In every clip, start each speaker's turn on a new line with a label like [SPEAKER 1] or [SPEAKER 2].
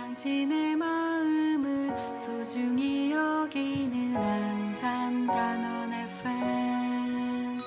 [SPEAKER 1] 당신의 마음을 소중히 여기는 안산단원 FM.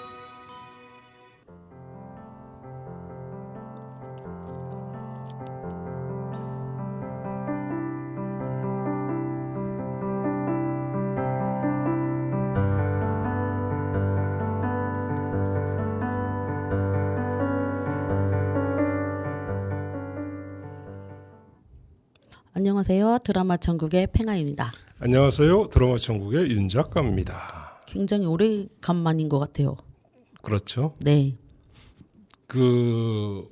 [SPEAKER 2] 안녕하세요. 드라마 천국의 팽아입니다.
[SPEAKER 3] 안녕하세요. 드라마 천국의 윤 작가입니다.
[SPEAKER 2] 굉장히 오래간만인 것 같아요.
[SPEAKER 3] 그렇죠.
[SPEAKER 2] 네.
[SPEAKER 3] 그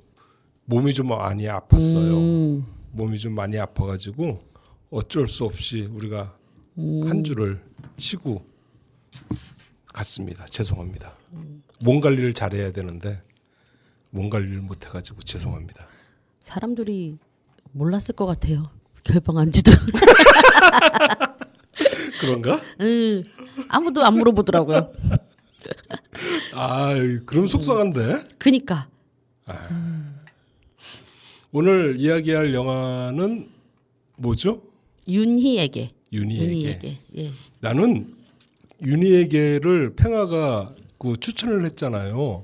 [SPEAKER 3] 몸이 좀 많이 아팠어요. 몸이 좀 많이 아파가지고 어쩔 수 없이 우리가 한 주를 쉬고 갔습니다. 죄송합니다. 몸 관리를 잘해야 되는데 몸 관리를 못해가지고 죄송합니다.
[SPEAKER 2] 사람들이 몰랐을 것 같아요. 결방한지도.
[SPEAKER 3] 그런가?
[SPEAKER 2] 아무도 안 물어보더라고요.
[SPEAKER 3] 아, 그럼 속상한데.
[SPEAKER 2] 그니까.
[SPEAKER 3] 오늘 이야기할 영화는 뭐죠?
[SPEAKER 2] 윤희에게.
[SPEAKER 3] 윤희에게.
[SPEAKER 2] 예.
[SPEAKER 3] 나는 윤희에게를 팽아가 그 추천을 했잖아요.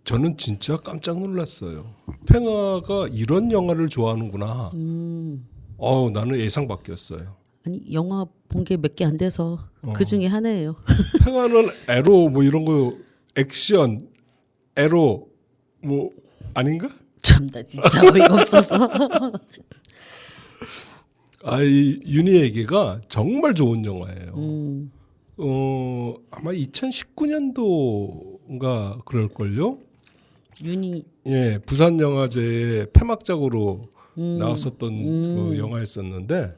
[SPEAKER 3] 저는 진짜 깜짝 놀랐어요. 팽아가 이런 영화를 좋아하는구나. 나는 예상 밖이었어요.
[SPEAKER 2] 아니 영화 본 게 몇 개 안 돼서 그 중에 하나예요.
[SPEAKER 3] 팽아는 에로 뭐 이런 거 액션 에로 뭐 아닌가?
[SPEAKER 2] 참나 진짜 어이가 없어서.
[SPEAKER 3] 이 윤희에게가 정말 좋은 영화예요. 아마 2019년도인가 그럴걸요.
[SPEAKER 2] 윤희.
[SPEAKER 3] 예, 부산 영화제에 폐막작으로 나왔었던 그 영화였었는데,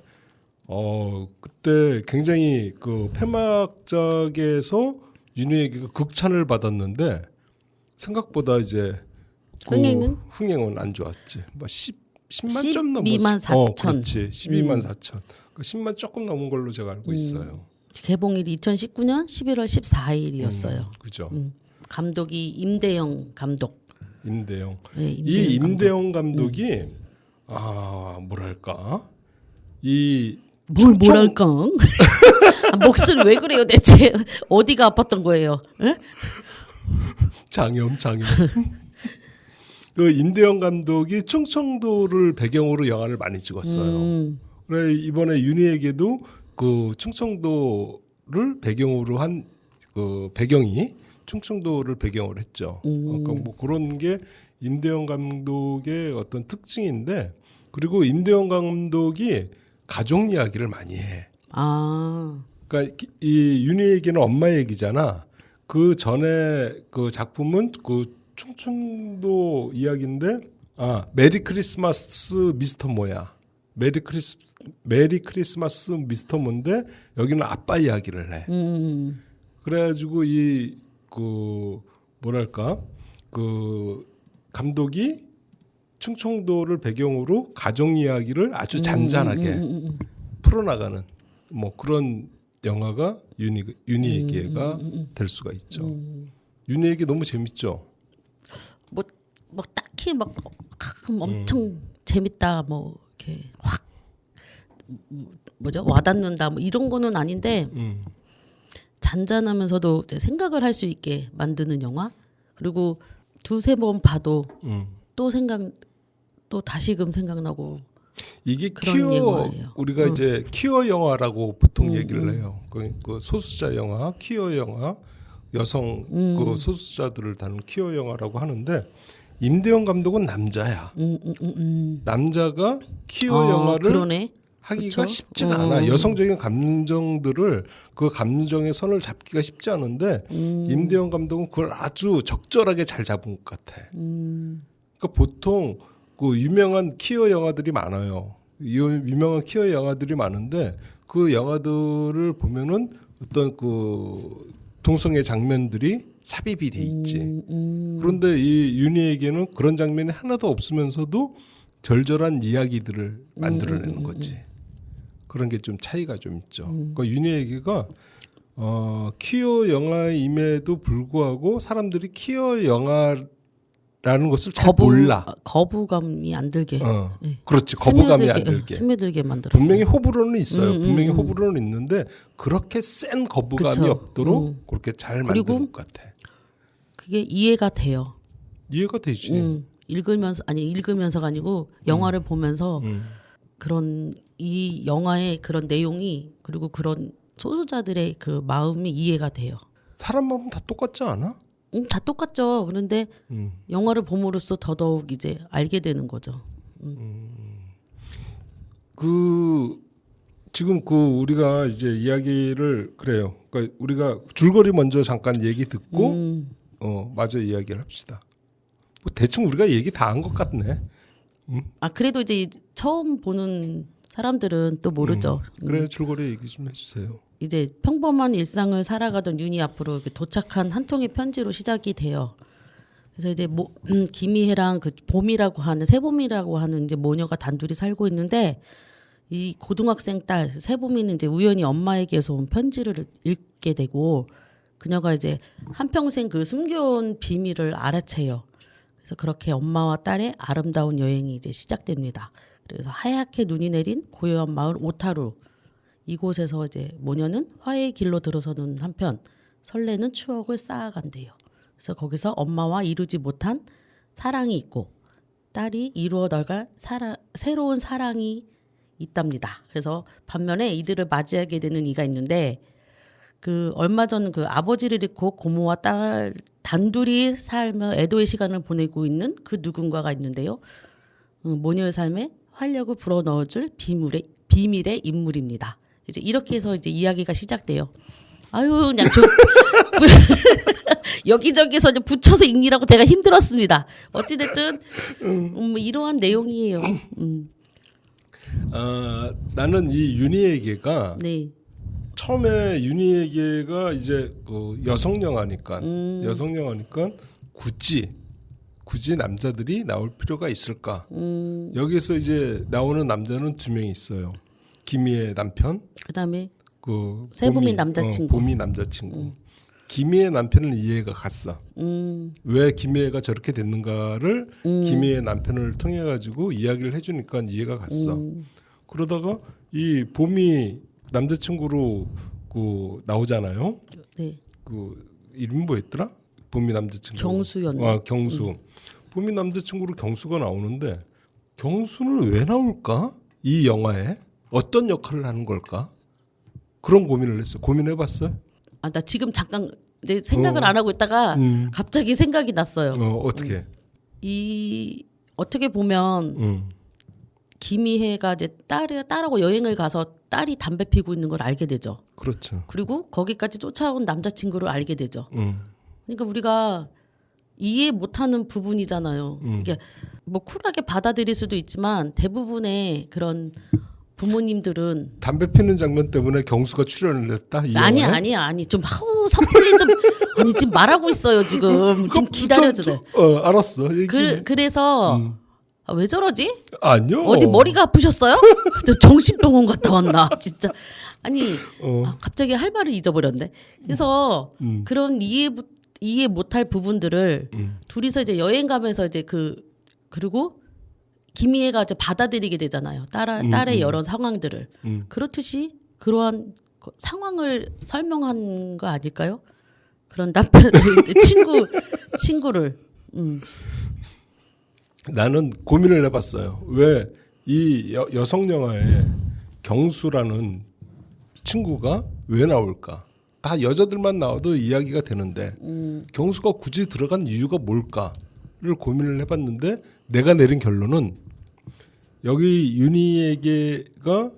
[SPEAKER 3] 그때 굉장히 그 폐막작에서 윤희에게가 극찬을 받았는데 생각보다 이제 흥행은 안 좋았지. 뭐 10만 점 넘었어.
[SPEAKER 2] 12만 4천.
[SPEAKER 3] 그렇지. 12만 4천. 그 10만 조금 넘은 걸로 제가 알고 있어요.
[SPEAKER 2] 개봉일이 2019년 11월 14일이었어요.
[SPEAKER 3] 그죠.
[SPEAKER 2] 감독이 임대영 감독.
[SPEAKER 3] 임대영.
[SPEAKER 2] 네,
[SPEAKER 3] 이 임대영 감독이 뭐랄까
[SPEAKER 2] 뭐랄까? 목소리 왜 그래요 대체? 어디가 아팠던 거예요? 에?
[SPEAKER 3] 장염. 그 임대영 감독이 충청도를 배경으로 영화를 많이 찍었어요. 그래 이번에 윤희에게도 그 충청도를 배경으로 한 그 배경이 충청도를 배경으로 했죠. 그러니까 뭐 그런 게 임대영 감독의 어떤 특징인데, 그리고 임대영 감독이 가족 이야기를 많이 해. 그러니까 이 윤희에게는 엄마 얘기잖아. 그 전에 그 작품은 그 충청도 이야기인데, 메리 크리스마스 미스터 모야. 메리 크리스마스 미스터 모인데 여기는 아빠 이야기를 해. 그래가지고 그 뭐랄까 그 감독이 충청도를 배경으로 가족 이야기를 아주 잔잔하게 풀어나가는 뭐 그런 영화가 윤희에게가 될 수가 있죠. 윤희에게 너무 재밌죠.
[SPEAKER 2] 뭐 딱히 막 엄청 재밌다 뭐 이렇게 확 와닿는다 뭐 이런 거는 아닌데. 잔잔하면서도 이제 생각을 할 수 있게 만드는 영화. 그리고 두세 번 봐도 또 다시금 생각나고.
[SPEAKER 3] 이게
[SPEAKER 2] 그런 영화예요.
[SPEAKER 3] 우리가 이제 퀴어 영화라고 보통 얘기를 해요. 그 소수자 영화, 퀴어 영화, 여성 그 소수자들을 다룬 퀴어 영화라고 하는데, 임대영 감독은 남자야. 남자가 퀴어 영화를
[SPEAKER 2] 그러네.
[SPEAKER 3] 하기가
[SPEAKER 2] 그쵸?
[SPEAKER 3] 쉽지가 않아. 여성적인 감정들을 그 감정의 선을 잡기가 쉽지 않은데 임대영 감독은 그걸 아주 적절하게 잘 잡은 것 같아. 그러니까 보통 그 유명한 퀴어 영화들이 많아요. 유명한 퀴어 영화들이 많은데 그 영화들을 보면은 어떤 그 동성애 장면들이 삽입이 돼 있지. 그런데 이 윤희에게는 그런 장면이 하나도 없으면서도 절절한 이야기들을 만들어내는 거지. 그런 게 좀 차이가 좀 있죠. 그러니까 윤희에게가 퀴어 영화임에도 불구하고 사람들이 퀴어 영화를 라는 것을 잘 몰라.
[SPEAKER 2] 거부감이 안 들게. 네.
[SPEAKER 3] 그렇지. 거부감이 안 들게.
[SPEAKER 2] 스며들게 만들었어요.
[SPEAKER 3] 분명히 호불호는 있어요. 분명히 호불호는 있는데 그렇게 센 거부감이
[SPEAKER 2] 그쵸.
[SPEAKER 3] 없도록 그렇게 잘 만든 것 같아.
[SPEAKER 2] 그게 이해가 돼요.
[SPEAKER 3] 이해가 되지.
[SPEAKER 2] 읽으면서가 아니고 영화를 보면서 그런 이 영화의 그런 내용이 그리고 그런 소수자들의 그 마음이 이해가 돼요.
[SPEAKER 3] 사람 마음 다 똑같지 않아?
[SPEAKER 2] 다 똑같죠. 그런데 영화를 봄으로써 더더욱 이제 알게 되는 거죠.
[SPEAKER 3] 지금 우리가 이제 이야기를 그래요. 그러니까 우리가 줄거리 먼저 잠깐 얘기 듣고 마저 이야기를 합시다. 뭐 대충 우리가 얘기 다 한 것 같네.
[SPEAKER 2] 그래도 이제 처음 보는 사람들은 또 모르죠.
[SPEAKER 3] 그래 줄거리 얘기 좀 해주세요.
[SPEAKER 2] 이제 평범한 일상을 살아가던 윤이 앞으로 도착한 한 통의 편지로 시작이 돼요. 그래서 이제 김희애랑 그 봄이라고 하는 새봄이라고 하는 이제 모녀가 단둘이 살고 있는데 이 고등학생 딸 새봄이는 이제 우연히 엄마에게서 온 편지를 읽게 되고 그녀가 이제 한평생 그 숨겨온 비밀을 알아채요. 그래서 그렇게 엄마와 딸의 아름다운 여행이 이제 시작됩니다. 그래서 하얗게 눈이 내린 고요한 마을 오타루 이곳에서 이제 모녀는 화해의 길로 들어서는 한편 설레는 추억을 쌓아간대요. 그래서 거기서 엄마와 이루지 못한 사랑이 있고 딸이 이루어 나갈 새로운 사랑이 있답니다. 그래서 반면에 이들을 맞이하게 되는 이가 있는데 그 얼마 전 그 아버지를 잃고 고모와 딸 단둘이 살며 애도의 시간을 보내고 있는 그 누군가가 있는데요. 모녀의 삶에 활력을 불어넣어줄 비밀의 인물입니다. 이제 이렇게 해서 이제 이야기가 시작돼요. 아유 그냥 여기저기서 이제 붙여서 읽느라고 제가 힘들었습니다. 어찌됐든 이러한 내용이에요.
[SPEAKER 3] 나는 이 윤희에게가
[SPEAKER 2] 네.
[SPEAKER 3] 처음에 윤희에게가 이제 여성 영화니까 굳이 남자들이 나올 필요가 있을까? 여기서 이제 나오는 남자는 2명 있어요. 김희애 남편,
[SPEAKER 2] 그다음에
[SPEAKER 3] 그
[SPEAKER 2] 새봄이 남자친구.
[SPEAKER 3] 봄이 남자친구. 김희애 남편은 이해가 갔어. 왜 김희애가 저렇게 됐는가를 김희애 남편을 통해 가지고 이야기를 해주니까 이해가 갔어. 그러다가 이 봄이 남자친구로 나오잖아요.
[SPEAKER 2] 네.
[SPEAKER 3] 그 이름이 뭐였더라? 봄이 남자친구.
[SPEAKER 2] 경수였나?
[SPEAKER 3] 경수. 봄이 남자친구로 경수가 나오는데 경수는 왜 나올까? 이 영화에 어떤 역할을 하는 걸까? 그런 고민을 했어. 고민해봤어?
[SPEAKER 2] 나 지금 잠깐 이제 생각을 안 하고 있다가 갑자기 생각이 났어요.
[SPEAKER 3] 어떻게?
[SPEAKER 2] 어떻게 보면 김희애가 이제 딸하고 여행을 가서 딸이 담배 피고 있는 걸 알게 되죠.
[SPEAKER 3] 그렇죠.
[SPEAKER 2] 그리고 거기까지 쫓아온 남자친구를 알게 되죠. 그러니까 우리가 이해 못하는 부분이잖아요. 이게 뭐 쿨하게 받아들일 수도 있지만 대부분의 그런 부모님들은
[SPEAKER 3] 담배 피는 장면 때문에 경수가 출연을 했다.
[SPEAKER 2] 아니 좀 섣불리 좀 아니 지금 말하고 있어요 지금 좀 기다려주세요.
[SPEAKER 3] 알았어.
[SPEAKER 2] 그래서 왜 저러지?
[SPEAKER 3] 아니요.
[SPEAKER 2] 어디 머리가 아프셨어요? 정신병원 갔다 왔나 진짜. 아니 갑자기 할 말을 잊어버렸네. 그래서 그런 이해 못할 부분들을 둘이서 이제 여행 가면서 이제 그리고 김희애가 이제 받아들이게 되잖아요. 딸의 여러 상황들을. 그렇듯이 그러한 상황을 설명한 거 아닐까요? 그런 남편 친구를.
[SPEAKER 3] 나는 고민을 해봤어요. 왜 이 여성 영화에 경수라는 친구가 왜 나올까? 다 여자들만 나와도 이야기가 되는데 경수가 굳이 들어간 이유가 뭘까를 고민을 해봤는데 내가 내린 결론은 여기 윤희에게가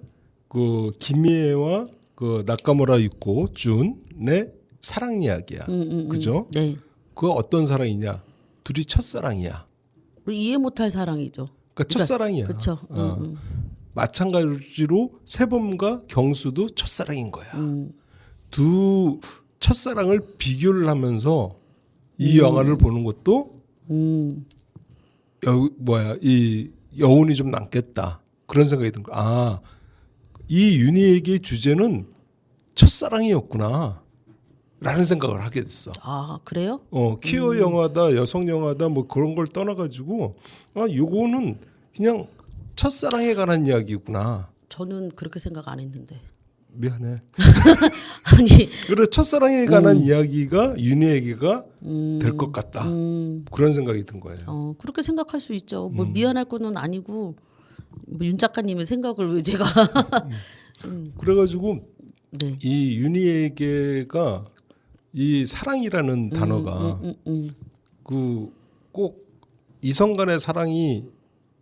[SPEAKER 3] 그 김희애와 그 나카무라 유코 준의 사랑 이야기야. 그죠?
[SPEAKER 2] 네.
[SPEAKER 3] 그 어떤 사랑이냐? 둘이 첫사랑이야.
[SPEAKER 2] 이해 못할 사랑이죠.
[SPEAKER 3] 그러니까 첫사랑이야.
[SPEAKER 2] 그렇죠.
[SPEAKER 3] 마찬가지로 세범과 경수도 첫사랑인 거야. 두 첫사랑을 비교를 하면서 이 영화를 보는 것도 이 여운이 좀 남겠다. 그런 생각이 든 거야. 이 윤희에게의 주제는 첫사랑이었구나. 라는 생각을 하게 됐어.
[SPEAKER 2] 아 그래요?
[SPEAKER 3] 퀴어 영화다, 여성 영화다, 뭐 그런 걸 떠나가지고, 요거는 그냥 첫사랑에 관한 이야기구나.
[SPEAKER 2] 저는 그렇게 생각 안 했는데.
[SPEAKER 3] 미안해.
[SPEAKER 2] 아니
[SPEAKER 3] 그래, 첫사랑에 관한 이야기가 윤희에게가 될 것 같다. 그런 생각이 든 거예요.
[SPEAKER 2] 그렇게 생각할 수 있죠. 뭐 미안할 거는 아니고 뭐 윤 작가님의 생각을 왜 제가
[SPEAKER 3] 그래가지고
[SPEAKER 2] 네.
[SPEAKER 3] 이 윤희에게가 이 사랑이라는 단어가 그 꼭 이성 간의 사랑이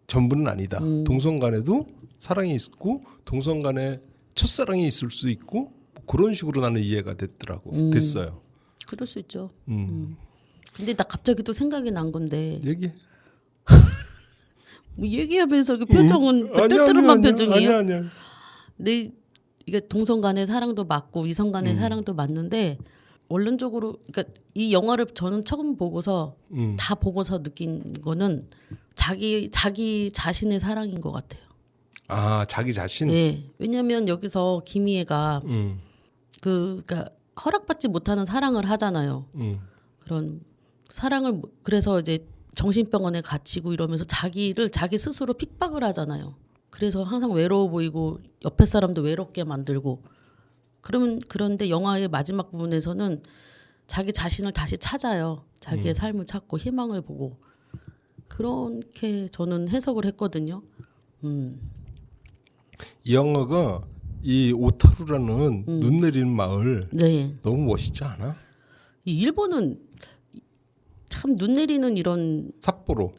[SPEAKER 3] 전부는 아니다. 동성 간에도 사랑이 있고 동성 간에 첫사랑이 있을 수 있고 그런 식으로 나는 이해가 됐어요.
[SPEAKER 2] 그럴 수 있죠. 근데 나 갑자기 또 생각이 난 건데
[SPEAKER 3] 얘기해.
[SPEAKER 2] 뭐 얘기하면서 그 표정은 뜨뜨름한 표정이에요.
[SPEAKER 3] 아니야.
[SPEAKER 2] 근데 이게 동성 간의 사랑도 맞고 이성 간의 사랑도 맞는데 원론적으로 그러니까 이 영화를 저는 처음 보고서 다 보고서 느낀 거는 자기 자신의 사랑인 것 같아요.
[SPEAKER 3] 아, 자기 자신.
[SPEAKER 2] 네, 왜냐하면 여기서 김희애가 그러니까 허락받지 못하는 사랑을 하잖아요. 그런 사랑을 그래서 이제 정신병원에 갇히고 이러면서 자기 스스로 핍박을 하잖아요. 그래서 항상 외로워 보이고 옆에 사람도 외롭게 만들고 그런데 영화의 마지막 부분에서는 자기 자신을 다시 찾아요. 자기의 삶을 찾고 희망을 보고 그렇게 저는 해석을 했거든요.
[SPEAKER 3] 이 영화가 이 오타루라는 눈 내리는 마을
[SPEAKER 2] 네.
[SPEAKER 3] 너무 멋있지 않아?
[SPEAKER 2] 이 일본은 참 눈 내리는 이런
[SPEAKER 3] 삿포로.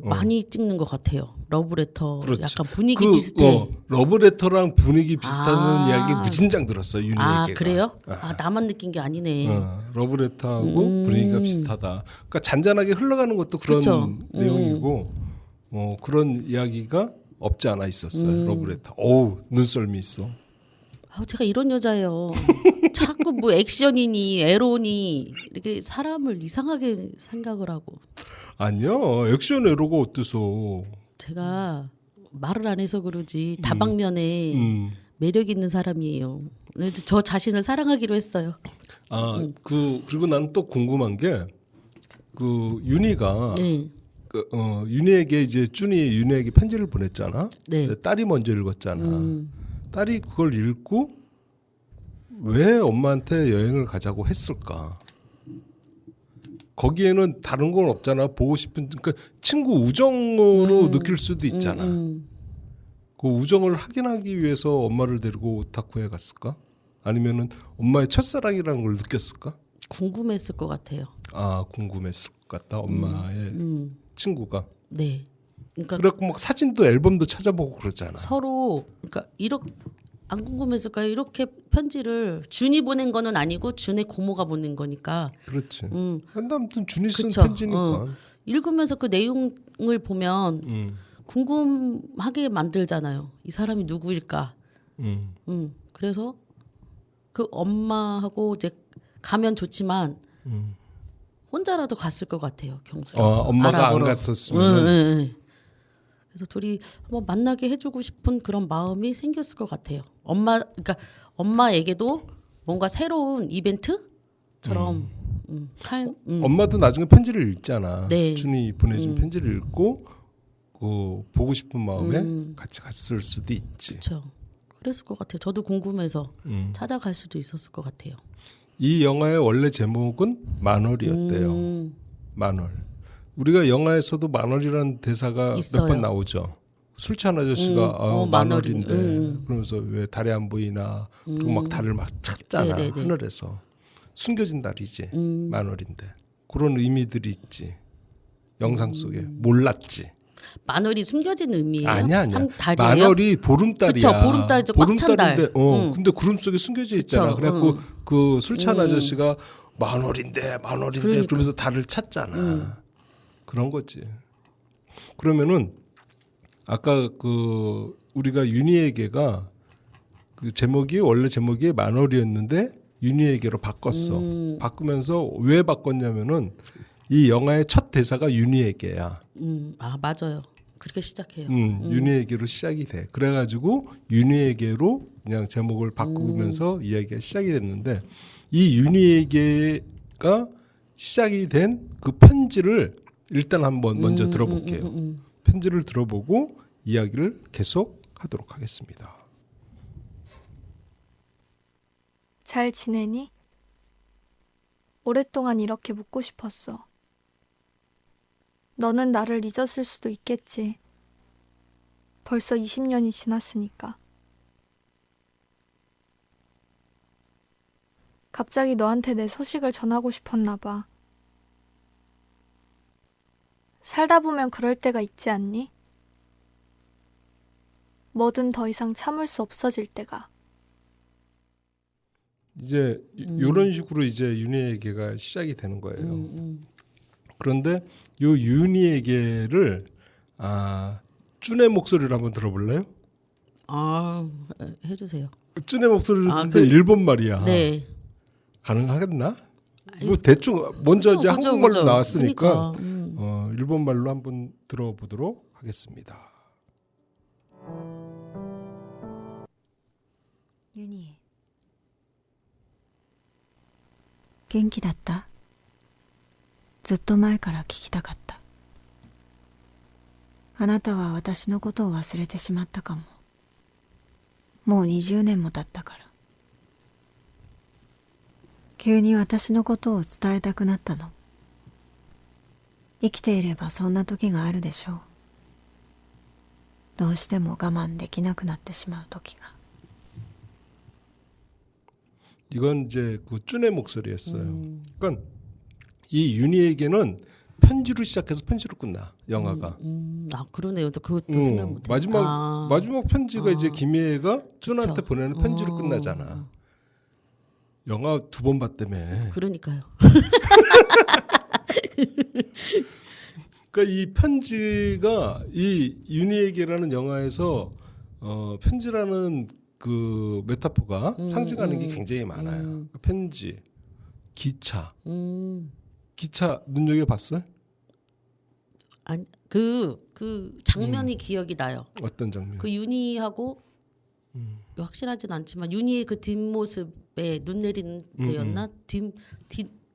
[SPEAKER 2] 많이 찍는 것 같아요. 러브레터
[SPEAKER 3] 그렇죠.
[SPEAKER 2] 약간 분위기 비슷해.
[SPEAKER 3] 러브레터랑 분위기 비슷한 이야기를 무진장 들었어 윤희에게가.
[SPEAKER 2] 아 그래요? 나만 느낀 게 아니네.
[SPEAKER 3] 러브레터하고 분위기가 비슷하다. 그러니까 잔잔하게 흘러가는 것도 그런
[SPEAKER 2] 그쵸.
[SPEAKER 3] 내용이고 그런 이야기가 없지 않아 있었어요. 러브레터. 어우 눈썰미 있어.
[SPEAKER 2] 제가 이런 여자예요. 자꾸 뭐 액션이니 에로니 이렇게 사람을 이상하게 생각을 하고.
[SPEAKER 3] 아니요. 액션 에로가 어때서.
[SPEAKER 2] 제가 말을 안 해서 그러지 다방면에 매력 있는 사람이에요. 저 자신을 사랑하기로 했어요.
[SPEAKER 3] 그리고 나는 또 궁금한 게 그 윤희가
[SPEAKER 2] 네.
[SPEAKER 3] 윤희에게 이제 윤희에게 편지를 보냈잖아.
[SPEAKER 2] 네.
[SPEAKER 3] 딸이 먼저 읽었잖아. 딸이 그걸 읽고 왜 엄마한테 여행을 가자고 했을까? 거기에는 다른 건 없잖아. 보고 싶은 그러니까 친구 우정으로 느낄 수도 있잖아. 그 우정을 확인하기 위해서 엄마를 데리고 오타쿠에 갔을까? 아니면은 엄마의 첫사랑이라는 걸 느꼈을까?
[SPEAKER 2] 궁금했을 것 같아요.
[SPEAKER 3] 궁금했을 것 같다. 엄마의 친구가.
[SPEAKER 2] 네. 그러니까
[SPEAKER 3] 그래갖고 막 사진도 앨범도 찾아보고 그러잖아.
[SPEAKER 2] 서로 그러니까 이렇게 안 궁금했을까요? 이렇게 편지를 준이 보낸 거는 아니고 준의 고모가 보낸 거니까.
[SPEAKER 3] 그렇지. 아무튼 준이 쓴
[SPEAKER 2] 그쵸.
[SPEAKER 3] 편지니까.
[SPEAKER 2] 읽으면서 그 내용을 보면 궁금하게 만들잖아요. 이 사람이 누구일까? 그래서 그 엄마하고 이제 가면 좋지만 혼자라도 갔을 것 같아요. 경수.
[SPEAKER 3] 엄마가 안 갔었으면.
[SPEAKER 2] 그래서 둘이 한번 만나게 해주고 싶은 그런 마음이 생겼을 것 같아요. 그러니까 엄마에게도 뭔가 새로운 이벤트처럼
[SPEAKER 3] 엄마도 나중에 편지를 읽잖아.
[SPEAKER 2] 네.
[SPEAKER 3] 준이 보내준 편지를 읽고 그 보고 싶은 마음에 같이 갔을 수도 있지.
[SPEAKER 2] 그렇죠. 그랬을 것 같아요. 저도 궁금해서 찾아갈 수도 있었을 것 같아요.
[SPEAKER 3] 이 영화의 원래 제목은 만월이었대요. 만월. 우리가 영화에서도 만월이라는 대사가
[SPEAKER 2] 있어요.
[SPEAKER 3] 몇 번 나오죠. 술 취한 아저씨가 만월인데 그러면서 왜 달이 안 보이나 그리고 막 달을 막 찾잖아.
[SPEAKER 2] 네네네.
[SPEAKER 3] 하늘에서. 숨겨진 달이지. 만월인데. 그런 의미들이 있지. 영상 속에. 몰랐지.
[SPEAKER 2] 만월이 숨겨진 의미예요?
[SPEAKER 3] 아니야.
[SPEAKER 2] 달이에요?
[SPEAKER 3] 만월이 보름달이야.
[SPEAKER 2] 그쵸, 보름달이죠. 꽉 찬 달.
[SPEAKER 3] 근데 구름 속에 숨겨져 있잖아.
[SPEAKER 2] 그쵸,
[SPEAKER 3] 그래갖고 그 술 취한 아저씨가 만월인데
[SPEAKER 2] 그러니까.
[SPEAKER 3] 그러면서 달을 찾잖아. 그런 거지. 그러면은 아까 그 우리가 윤희에게가 그 제목이 원래 제목이 만월이었는데 윤희에게로 바꿨어. 바꾸면서 왜 바꿨냐면은 이 영화의 첫 대사가 윤희에게야.
[SPEAKER 2] 맞아요. 그렇게 시작해요.
[SPEAKER 3] 윤희에게로 시작이 돼. 그래가지고 윤희에게로 그냥 제목을 바꾸면서 이야기가 시작이 됐는데 이 윤희에게가 시작이 된 그 편지를 일단 한번 먼저 들어볼게요. 편지를 들어보고 이야기를 계속 하도록 하겠습니다.
[SPEAKER 4] 잘 지내니? 오랫동안 이렇게 묻고 싶었어. 너는 나를 잊었을 수도 있겠지. 벌써 20년이 지났으니까. 갑자기 너한테 내 소식을 전하고 싶었나 봐. 살다 보면 그럴 때가 있지 않니? 뭐든 더 이상 참을 수 없어질 때가.
[SPEAKER 3] 이제 이런 식으로 이제 윤희에게가 시작이 되는 거예요. 그런데 요 윤희에게를 쭌의 목소리를 한번 들어볼래요?
[SPEAKER 2] 해주세요.
[SPEAKER 3] 쭌의 목소리를
[SPEAKER 2] 그-
[SPEAKER 3] 일본 말이야.
[SPEAKER 2] 네.
[SPEAKER 3] 가능하겠나? 뭐 대충 먼저 이제
[SPEAKER 2] 그죠,
[SPEAKER 3] 한국말로
[SPEAKER 2] 그죠.
[SPEAKER 3] 나왔으니까
[SPEAKER 2] 그러니까,
[SPEAKER 3] 일본 말로 한번 들어보도록 하겠습니다.
[SPEAKER 5] ユニ元気だった？ずっと前から聞きたかった。あなたは私のことを忘れてしまったかも。もう20年も経ったから。急に私のことを伝えたくなったの。生きていればそんな時があるでしょう。どうしても我慢できなくなってしまう時が。
[SPEAKER 3] 이건 이제 그 쭌의 목소리였어요. 그러니까 이 윤희에게는 편지로 시작해서 편지로 끝나 영화가.
[SPEAKER 2] 그러네요. 또 그것도 생각 못해.
[SPEAKER 3] 마지막 편지가 이제 김희애가 쭌한테
[SPEAKER 2] 그쵸.
[SPEAKER 3] 보내는 편지로 끝나잖아. 영화 2번 봤다며.
[SPEAKER 2] 그러니까요.
[SPEAKER 3] 그러니까 이 편지가 이 윤희에게라는 영화에서 편지라는 그 메타포가 상징하는 게 굉장히 많아요. 편지, 기차, 기차 눈여겨 봤어요?
[SPEAKER 2] 아니 그 장면이 기억이 나요.
[SPEAKER 3] 어떤 장면?
[SPEAKER 2] 그 윤희하고 확실하진 않지만 윤희의 그 뒷모습에 눈 내리는 데였나?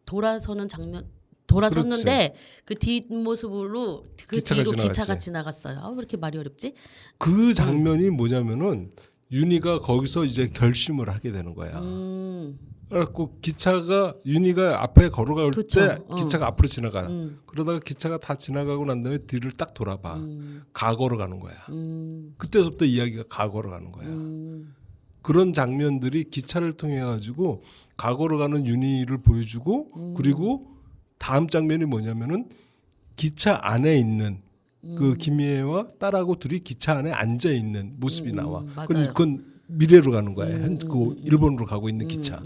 [SPEAKER 2] 돌아서는 장면 돌아섰는데 그 뒷모습으로 그
[SPEAKER 3] 기차가
[SPEAKER 2] 뒤로
[SPEAKER 3] 지나갔지.
[SPEAKER 2] 기차가 지나갔어요. 왜 이렇게 말이 어렵지?
[SPEAKER 3] 그 장면이 뭐냐면은 윤희가 거기서 이제 결심을 하게 되는 거야. 그래갖고 기차가 윤희가 앞에 걸어갈
[SPEAKER 2] 그쵸.
[SPEAKER 3] 때 기차가 앞으로 지나가. 그러다가 기차가 다 지나가고 난 다음에 뒤를 딱 돌아봐. 과거로 가는 거야. 그때서부터 이야기가 과거로 가는 거야. 그런 장면들이 기차를 통해 가지고 과거로 가는 윤희를 보여주고 그리고 다음 장면이 뭐냐면은 기차 안에 있는 그 김희애와 딸하고 둘이 기차 안에 앉아 있는 모습이 나와. 그건 미래로 가는 거야. 그 일본으로 가고 있는 기차.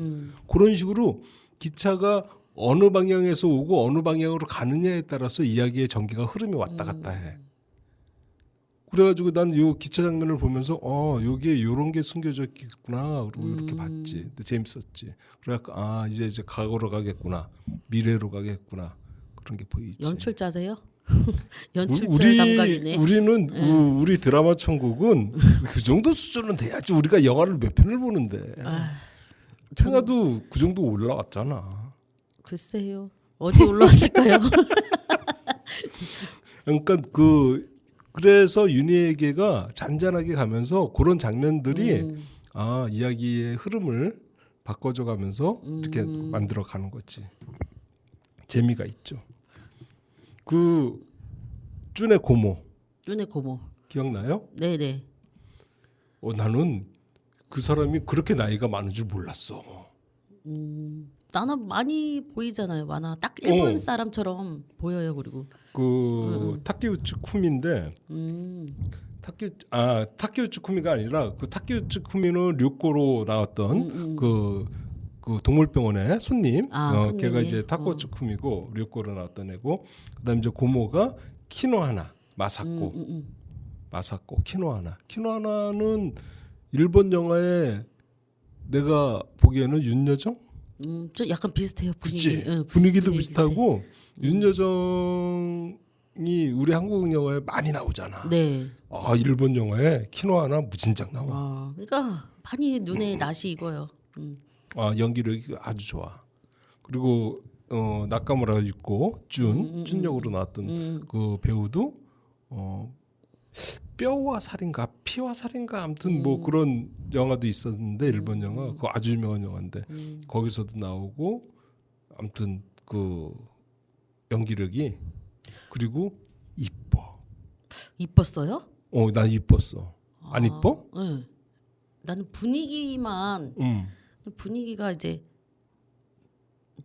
[SPEAKER 3] 그런 식으로 기차가 어느 방향에서 오고 어느 방향으로 가느냐에 따라서 이야기의 전개가 흐름이 왔다 갔다 해. 그래가지고 난 요 기차 장면을 보면서 여기에 요런 게 숨겨져 있겠구나. 그리고 이렇게 봤지. 근데 재밌었지. 그래갖고 이제 과거로 가겠구나. 미래로 가겠구나. 그런 게 보이지.
[SPEAKER 2] 연출자세요? 연출자 감각이네.
[SPEAKER 3] 우리는 우리 드라마 천국은 그 정도 수준은 돼야지 우리가 영화를 몇 편을 보는데. 평화도 그 정도 올라왔잖아.
[SPEAKER 2] 글쎄요. 어디 올라왔을까요?
[SPEAKER 3] 그러니까 그래서 윤희에게가 잔잔하게 가면서 그런 장면들이 이야기의 흐름을 바꿔줘 가면서 이렇게 만들어 가는 거지. 재미가 있죠. 그 쭌의 고모.
[SPEAKER 2] 쭌의 고모.
[SPEAKER 3] 기억나요?
[SPEAKER 2] 네네.
[SPEAKER 3] 나는 그 사람이 그렇게 나이가 많은 줄 몰랐어.
[SPEAKER 2] 나는 많이 보이잖아요. 많아. 딱 일본 사람처럼 보여요. 그리고
[SPEAKER 3] 타케우치 쿠미인데 타케우치 쿠미가 아니라 그 타케우치 쿠미는 료코로 나왔던 그 동물병원의 손님.
[SPEAKER 2] 손님이?
[SPEAKER 3] 걔가 이제 타케우치 쿠미고 료코로 나왔던 애고 그다음에 이제 고모가 키노하나 마사코 키노하나는 일본 영화에 내가 보기에는 윤여정?
[SPEAKER 2] 좀 약간 비슷해요. 분위기.
[SPEAKER 3] 그치? 분위기도
[SPEAKER 2] 분위기
[SPEAKER 3] 비슷하고 윤여정의 우리 한국 영화에 많이 나오잖아.
[SPEAKER 2] 네.
[SPEAKER 3] 아 일본 영화에 키노하나 무진장 나와.
[SPEAKER 2] 그러니까 많이 눈에 낯이 익어요.
[SPEAKER 3] 아 연기력이 아주 좋아. 그리고 나카무라 유코 준 역으로 나왔던 그 배우도 뼈와 살인가 피와 살인가 아무튼 뭐 그런 영화도 있었는데 일본 영화 그거 아주 유명한 영화인데 거기서도 나오고 아무튼 그 연기력이 그리고 이뻐.
[SPEAKER 2] 이뻤어요?
[SPEAKER 3] 난 이뻤어. 안 이뻐?
[SPEAKER 2] 네. 나는 분위기만 분위기가 이제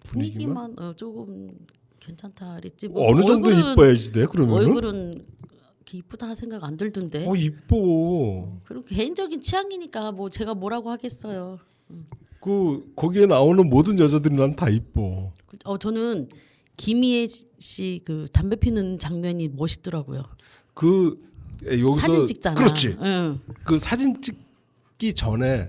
[SPEAKER 2] 분위기만 조금 괜찮다 그랬지. 뭐
[SPEAKER 3] 어느 정도 이뻐야지 돼 그러면은?
[SPEAKER 2] 얼굴은 이렇게 이쁘다 생각 안 들던데.
[SPEAKER 3] 이뻐.
[SPEAKER 2] 그리고 개인적인 취향이니까 뭐 제가 뭐라고 하겠어요.
[SPEAKER 3] 거기에 나오는 모든 여자들이 난 다 이뻐.
[SPEAKER 2] 저는 김희애 씨 그 담배 피는 장면이 멋있더라고요.
[SPEAKER 3] 여기서
[SPEAKER 2] 사진 찍잖아.
[SPEAKER 3] 그렇지.
[SPEAKER 2] 응.
[SPEAKER 3] 그 사진 찍기 전에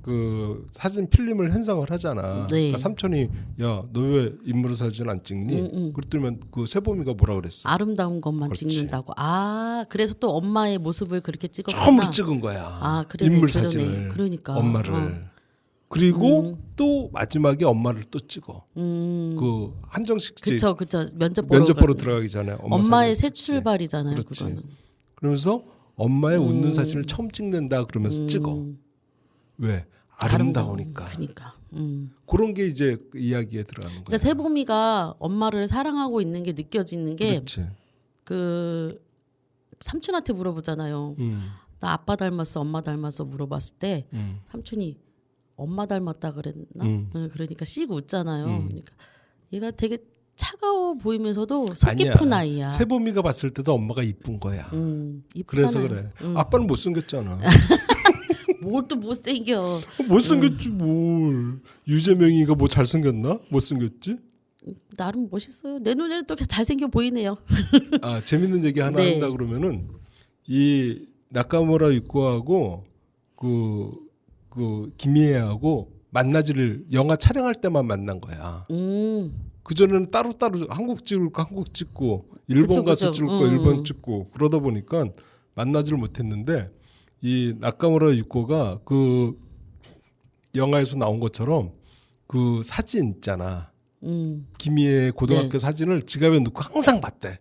[SPEAKER 3] 그 사진 필름을 현상을 하잖아.
[SPEAKER 2] 네.
[SPEAKER 3] 그러니까 삼촌이 야 너 왜 인물 사진 안 찍니? 그랬더니 그 세범이가 뭐라 그랬어?
[SPEAKER 2] 아름다운 것만
[SPEAKER 3] 그렇지.
[SPEAKER 2] 찍는다고. 그래서 또 엄마의 모습을 그렇게 찍었구나.
[SPEAKER 3] 처음으로 찍은 거야.
[SPEAKER 2] 그러네,
[SPEAKER 3] 인물
[SPEAKER 2] 그러네.
[SPEAKER 3] 사진을.
[SPEAKER 2] 그러니까.
[SPEAKER 3] 엄마를. 그리고 또 마지막에 엄마를 또 찍어. 그 한정식
[SPEAKER 2] 그쵸. 면접
[SPEAKER 3] 보러 들어가기 전에
[SPEAKER 2] 엄마의 새
[SPEAKER 3] 사진을 찍지.
[SPEAKER 2] 출발이잖아요.
[SPEAKER 3] 그렇지.
[SPEAKER 2] 그거는.
[SPEAKER 3] 그러면서 엄마의 웃는 사진을 처음 찍는다 그러면서 찍어. 왜? 아름다우니까.
[SPEAKER 2] 그러니까.
[SPEAKER 3] 그런 게 이제 그 이야기에 들어가는 거야.
[SPEAKER 2] 그러니까 세봄이가 엄마를 사랑하고 있는 게 느껴지는 게
[SPEAKER 3] 그렇지.
[SPEAKER 2] 그 삼촌한테 물어보잖아요. 나 아빠 닮았어, 엄마 닮았어 물어봤을 때 삼촌이 엄마 닮았다 그랬나? 그러니까 씩 웃잖아요. 그러니까 얘가 되게 차가워 보이면서도 속 깊은 아이야.
[SPEAKER 3] 세범이가 봤을 때도 엄마가 이쁜 거야.
[SPEAKER 2] 이쁘잖아요.
[SPEAKER 3] 그래서 그래. 아빠는 못생겼잖아.
[SPEAKER 2] 뭘 또 못생겨.
[SPEAKER 3] 못생겼지 뭘. 유재명이가 뭐 잘생겼나? 못생겼지?
[SPEAKER 2] 나름 멋있어요. 내 눈에는 또 잘생겨 보이네요.
[SPEAKER 3] 재밌는 얘기 하나
[SPEAKER 2] 네.
[SPEAKER 3] 한다 그러면은 이 나카무라 유코하고 그 김희애하고 만나지를 영화 촬영할 때만 만난 거야. 그 전에는 따로따로 한국 찍을 거 한국 찍고 일본 가서 찍을 거 일본 찍고 그러다 보니까 만나지를 못했는데 이 나카무라 유코가 그 영화에서 나온 것처럼 그 사진 있잖아. 김희애 고등학교
[SPEAKER 2] 네.
[SPEAKER 3] 사진을 지갑에 넣고 항상 봤대.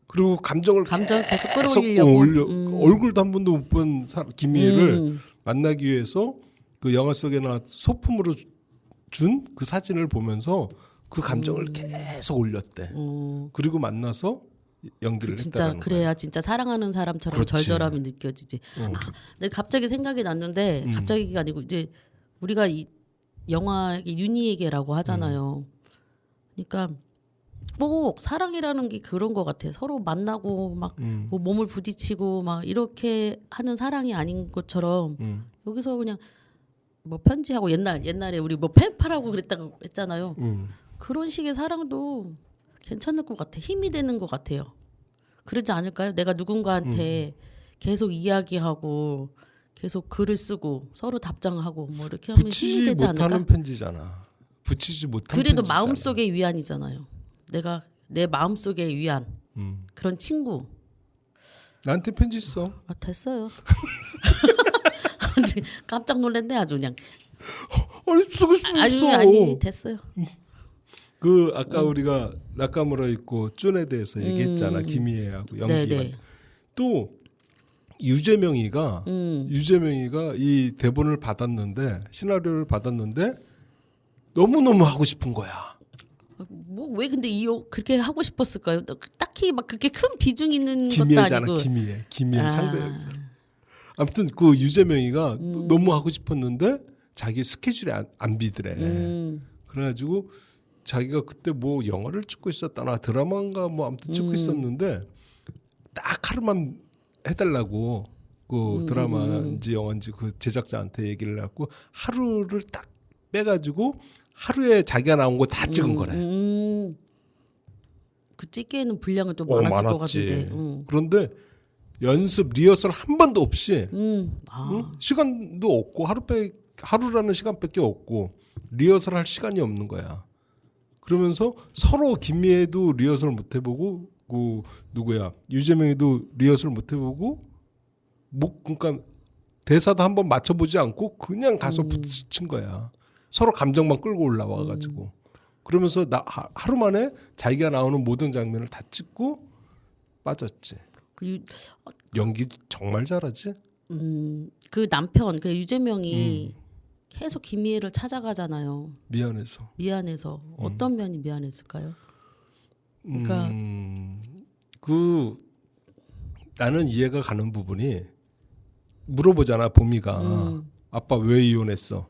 [SPEAKER 3] 그리고 감정을
[SPEAKER 2] 계속 끌어올리려고.
[SPEAKER 3] 얼굴도 한 번도 못 본 김희애를 만나기 위해서 그 영화 속에 나 소품으로 준 그 사진을 보면서 그 감정을 계속 올렸대. 그리고 만나서 연기를
[SPEAKER 2] 진짜
[SPEAKER 3] 했다는
[SPEAKER 2] 그래야
[SPEAKER 3] 거야.
[SPEAKER 2] 진짜 사랑하는 사람처럼
[SPEAKER 3] 그렇지.
[SPEAKER 2] 절절함이 느껴지지. 근데 갑자기 생각이 났는데 갑자기가 아니고 이제 우리가 이 영화 윤희에게라고 하잖아요. 그러니까 꼭 사랑이라는 게 그런 것 같아. 서로 만나고 막 뭐 몸을 부딪히고 막 이렇게 하는 사랑이 아닌 것처럼 여기서 그냥 뭐 편지하고 옛날에 우리 뭐 펜팔하고 그랬다고 했잖아요. 그런 식의 사랑도 괜찮을 것 같아. 힘이 되는 것 같아요. 그러지 않을까요? 내가 누군가한테 계속 이야기하고 계속 글을 쓰고 서로 답장하고 뭐 이렇게 하면 힘이
[SPEAKER 3] 붙이지
[SPEAKER 2] 되지 않을까?
[SPEAKER 3] 못하는 편지잖아. 붙이지 못한
[SPEAKER 2] 그래도
[SPEAKER 3] 편지잖아.
[SPEAKER 2] 마음속의 위안이잖아요. 내가 내 마음속의 위안. 그런 친구.
[SPEAKER 3] 나한테 편지 써.
[SPEAKER 2] 됐어요. 깜짝 놀랐네 아주 그냥.
[SPEAKER 3] 아니 쓰고 싶으면 써.
[SPEAKER 2] 아니 됐어요.
[SPEAKER 3] 그 아까 우리가 나카무라 있고 쭌에 대해서 얘기했잖아. 김희애하고 연기가.
[SPEAKER 2] 네네.
[SPEAKER 3] 또 유재명이가 이 대본을 받았는데 시나리오를 받았는데 너무너무 하고 싶은 거야.
[SPEAKER 2] 뭐 왜 근데 그렇게 하고 싶었을까요? 딱히 막 그렇게 큰 비중 있는 것도
[SPEAKER 3] 김희애잖아.
[SPEAKER 2] 아니고.
[SPEAKER 3] 김희애 상대역이잖아. 아무튼 그 유재명이가 너무 하고 싶었는데 자기 스케줄이 안 비더래. 그래가지고 자기가 그때 뭐 영화를 찍고 있었다나 드라마인가 뭐 아무튼 찍고 있었는데 딱 하루만 해달라고 그 드라마인지 영화인지 그 제작자한테 얘기를 해갖고 하루를 딱 빼가지고 하루에 자기가 나온 거 다 찍은 거래.
[SPEAKER 2] 그 찍기에는 분량은 또 많았을 것 같은데.
[SPEAKER 3] 그런데 연습 리허설 한 번도 없이 시간도 없고 하루라는 시간밖에 없고 리허설 할 시간이 없는 거야. 그러면서 서로 김미애도 리허설 못 해보고 그 누구야 유재명이도 리허설 못 해보고 그러니까 대사도 한번 맞춰보지 않고 그냥 가서 부딪힌 거야. 서로 감정만 끌고 올라와가지고 그러면서 하루 만에 자기가 나오는 모든 장면을 다 찍고 빠졌지. 연기 정말 잘하지.
[SPEAKER 2] 그 남편 그 유재명이 계속 김미애를 찾아가잖아요.
[SPEAKER 3] 미안해서.
[SPEAKER 2] 어떤 면이 미안했을까요? 그러니까
[SPEAKER 3] 나는 이해가 가는 부분이 물어보잖아 보미가 아빠 왜 이혼했어?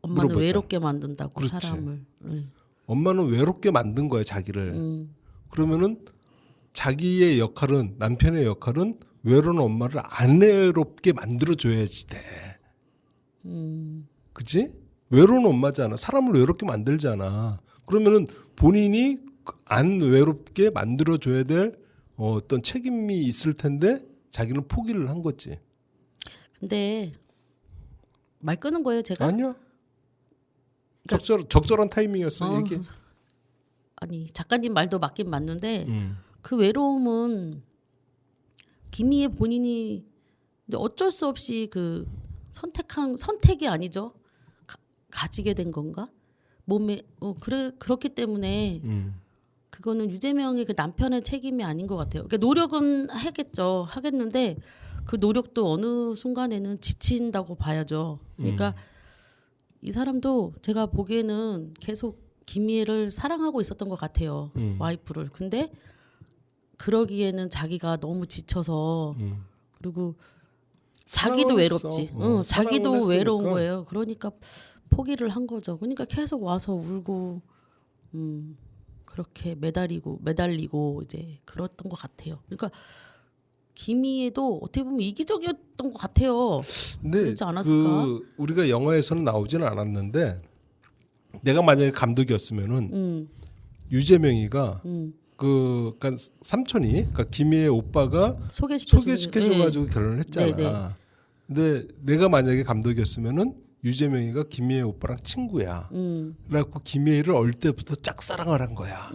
[SPEAKER 2] 엄마는
[SPEAKER 3] 물어보자.
[SPEAKER 2] 외롭게 만든다고
[SPEAKER 3] 그렇지.
[SPEAKER 2] 사람을.
[SPEAKER 3] 엄마는 외롭게 만든 거야 자기를. 그러면은 자기의 역할은 남편의 역할은 외로운 엄마를 안 외롭게 만들어줘야지 돼. 그치? 외로운 엄마잖아. 사람을 외롭게 만들잖아. 그러면은 본인이 안 외롭게 만들어줘야 될 어떤 책임이 있을 텐데 자기는 포기를 한 거지.
[SPEAKER 2] 근데 말 끄는 거예요 제가?
[SPEAKER 3] 아니야. 적절한 타이밍이었어. 얘기.
[SPEAKER 2] 아니 작가님 말도 맞긴 맞는데 그 외로움은 김희애 본인이 어쩔 수 없이 그 선택이 아니죠. 가지게 된 건가? 몸에 그렇기 때문에 그거는 유재명의 그 남편의 책임이 아닌 것 같아요. 그러니까 노력은 하겠는데 그 노력도 어느 순간에는 지친다고 봐야죠. 그러니까 이 사람도 제가 보기에는 계속 김희애를 사랑하고 있었던 것 같아요. 와이프를. 근데 그러기에는 자기가 너무 지쳐서 그리고 자기도 외롭지. 자기도 외로운 거예요. 그러니까 포기를 한 거죠. 그러니까 계속 와서 울고 그렇게 매달리고 이제 그랬던 것 같아요. 그러니까 김희애도 어떻게 보면 이기적이었던 것 같아요.
[SPEAKER 3] 근데
[SPEAKER 2] 그렇지 않았을까?
[SPEAKER 3] 우리가 영화에서는 나오지는 않았는데 내가 만약에 감독이었으면은 유재명이가 그러니까 삼촌이 그러니까 김희애 오빠가 소개시켜줘가지고 결혼을 했잖아.
[SPEAKER 2] 네네.
[SPEAKER 3] 근데 내가 만약에 감독이었으면은 유재명이가 김희애 오빠랑 친구야. 그래갖고 김희애를 어릴 때부터 짝사랑을 한 거야.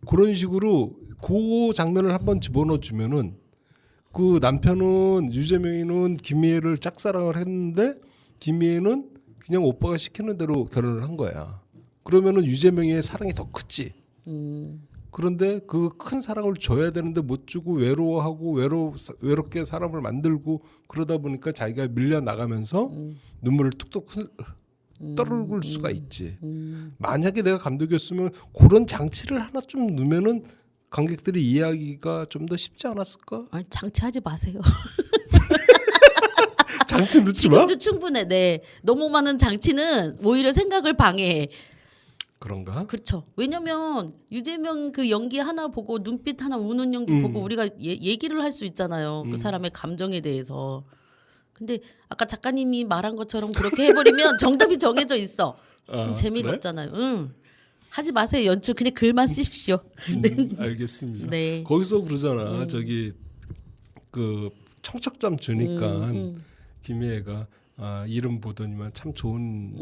[SPEAKER 3] 그런 식으로 그 장면을 한번 집어넣어 주면은 그 남편은 유재명이는 김희애를 짝사랑을 했는데 김희애는 그냥 오빠가 시키는 대로 결혼을 한 거야. 그러면은 유재명이의 사랑이 더 크지. 그런데 그 큰 사랑을 줘야 되는데 못 주고 외로워하고 외롭게 사람을 만들고 그러다 보니까 자기가 밀려 나가면서 눈물을 뚝뚝 떨어질 수가 있지. 만약에 내가 감독이었으면 그런 장치를 하나 좀 넣으면은 관객들이 이해하기가 좀 더 쉽지 않았을까?
[SPEAKER 2] 아니 장치하지 마세요.
[SPEAKER 3] 장치 넣지 마.
[SPEAKER 2] 지금도 충분해. 네. 너무 많은 장치는 오히려 생각을 방해해.
[SPEAKER 3] 그런가?
[SPEAKER 2] 그렇죠. 왜냐면 유재명 그 연기 하나 보고 눈빛 하나 우는 연기 보고 우리가 얘기를 할 수 있잖아요. 그 사람의 감정에 대해서. 근데 아까 작가님이 말한 것처럼 그렇게 해버리면 정답이 정해져 있어. 그럼 재미가
[SPEAKER 3] 그래?
[SPEAKER 2] 없잖아요. 하지 마세요. 연출 그냥 글만 쓰십시오.
[SPEAKER 3] 알겠습니다.
[SPEAKER 2] 네.
[SPEAKER 3] 거기서 그러잖아. 저기 그 청첩장 주니까 김희애가 이름 보더니만 참 좋은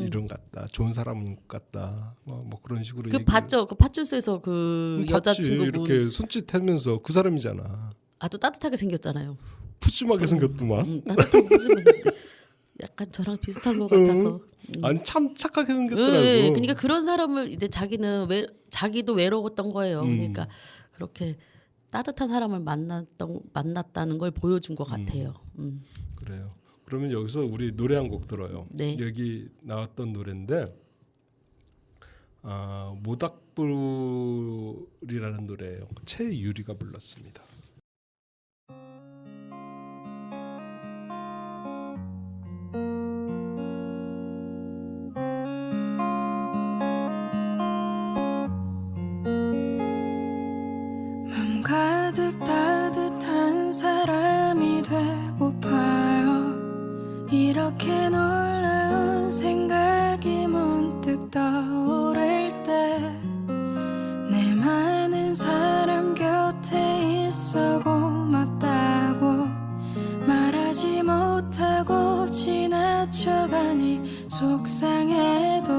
[SPEAKER 3] 이름 같다. 좋은 사람 같다. 뭐 그런 식으로
[SPEAKER 2] 그 봤죠. 그 파출소에서 그 여자친구분
[SPEAKER 3] 이렇게 손짓하면서 그 사람이잖아.
[SPEAKER 2] 아주 따뜻하게 생겼잖아요.
[SPEAKER 3] 푸짐하게 생겼더만.
[SPEAKER 2] 따뜻하게 푸짐한데 약간 저랑 비슷한 것 같아서.
[SPEAKER 3] 아니 참 착하게 생겼더라고.
[SPEAKER 2] 네, 그러니까 그런 사람을 이제 자기도 외로웠던 거예요. 그러니까 그렇게 따뜻한 사람을 만났다는 걸 보여준 것 같아요.
[SPEAKER 3] 그래요. 그러면 여기서 우리 노래 한 곡 들어요.
[SPEAKER 2] 네.
[SPEAKER 3] 여기 나왔던 노래인데 모닥불이라는 노래예요. 최유리가 불렀습니다.
[SPEAKER 1] 맘 가득 따뜻한 사람이 되고파요. 이렇게 놀라운 생각이 문득 떠오를 때 내 많은 사람 곁에 있어 고맙다고 말하지 못하고 지나쳐가니 속상해도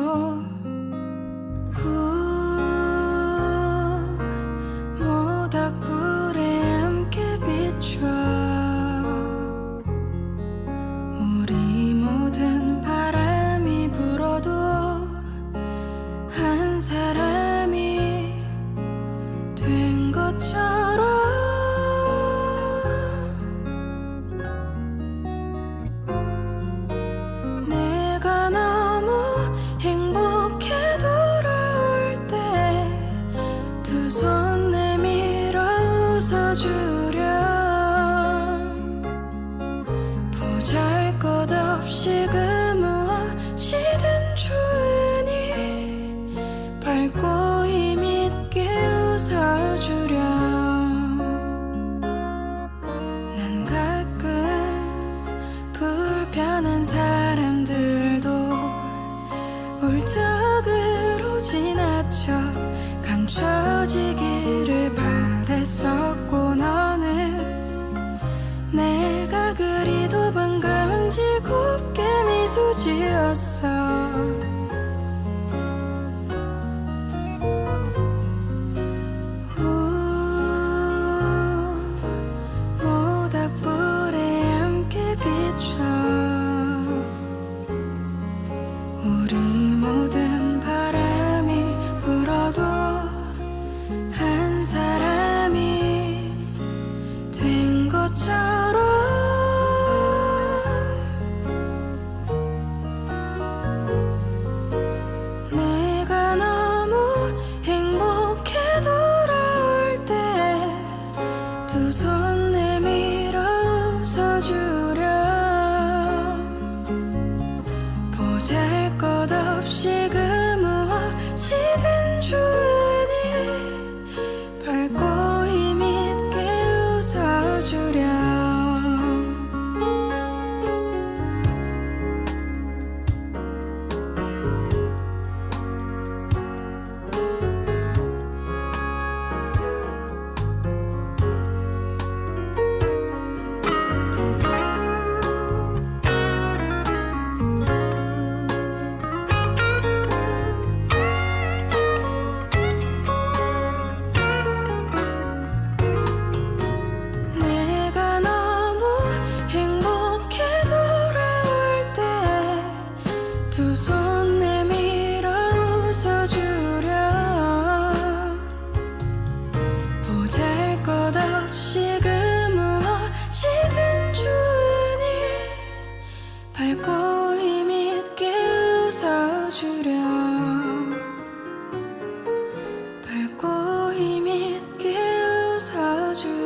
[SPEAKER 1] 웃어주렴 보잘것없이 그 무엇이든 주으니 밝고 힘있게 웃어주렴 난 가끔 불편한 사람들도 울적으로 지나쳐 감춰지기를 바랬었고 너는 내가 그리도 반가운지 곱게 미소 지었어 모닥불에 함께 비춰 우리 모든 바람이 불어도 한 사람이 된 것처럼 내가 너무 행복해 돌아올 때 두 손 내밀어 웃어주렴 보잘것없이 그 무엇이든 주으니 밝고 힘있게 웃어주렴 내가 너무 행복해 돌아올 때 두 손 내밀어 웃어주렴 보잘것없이 그 무엇이든 주으니 밝고 힘있게 웃어주렴 밝고 힘있게 웃어주렴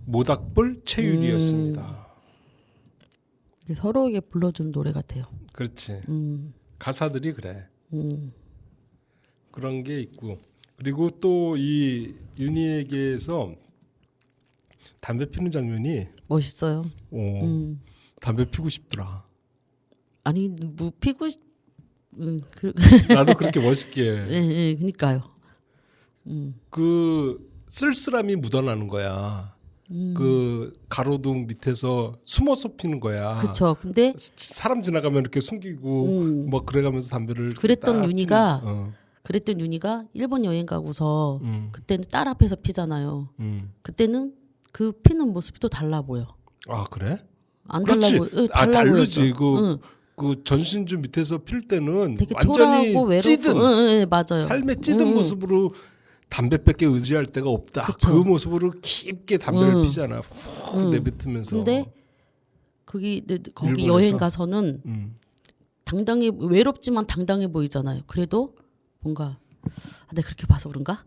[SPEAKER 3] 모닥불 최유리였습니다.
[SPEAKER 2] 이게 서로에게 불러주는 노래 같아요.
[SPEAKER 3] 그렇지.
[SPEAKER 2] 음,
[SPEAKER 3] 가사들이 그래.
[SPEAKER 2] 음,
[SPEAKER 3] 그런 게 있고 그리고 또 이 윤희에게서 담배 피는 장면이
[SPEAKER 2] 멋있어요.
[SPEAKER 3] 담배 피고 싶더라.
[SPEAKER 2] 아니 뭐 피고 싶,
[SPEAKER 3] 나도 그렇게 멋있게
[SPEAKER 2] 예, 그니까요.
[SPEAKER 3] 그 쓸쓸함이 묻어나는 거야. 그 가로등 밑에서 숨어서 피는 거야.
[SPEAKER 2] 그렇죠. 근데
[SPEAKER 3] 사람 지나가면 이렇게 숨기고 뭐 그래가면서 담배를 이렇게
[SPEAKER 2] 그랬던
[SPEAKER 3] 딱
[SPEAKER 2] 윤희가
[SPEAKER 3] 피는,
[SPEAKER 2] 그랬던 윤희가 일본 여행 가고서
[SPEAKER 3] 음.
[SPEAKER 2] 그때는 딸 앞에서 피잖아요. 그때는 그 피는 모습이 또 달라 보여.
[SPEAKER 3] 아 그래?
[SPEAKER 2] 안 달라
[SPEAKER 3] 그렇지.
[SPEAKER 2] 보여. 달라
[SPEAKER 3] 다르지.
[SPEAKER 2] 보였어.
[SPEAKER 3] 그 전신주 밑에서 필 때는
[SPEAKER 2] 되게
[SPEAKER 3] 완전히
[SPEAKER 2] 초라하고 외롭고
[SPEAKER 3] 찌든
[SPEAKER 2] 맞아요.
[SPEAKER 3] 삶에 찌든 모습으로 담배밖에 의지할 데가 없다.
[SPEAKER 2] 그쵸.
[SPEAKER 3] 그 모습으로 깊게 담배를 피잖아. 훅 내뱉으면서.
[SPEAKER 2] 근데 거기
[SPEAKER 3] 일본에서?
[SPEAKER 2] 여행 가서는
[SPEAKER 3] 음.
[SPEAKER 2] 당당히 외롭지만 당당해 보이잖아요. 그래도 뭔가 내가 그렇게 봐서 그런가?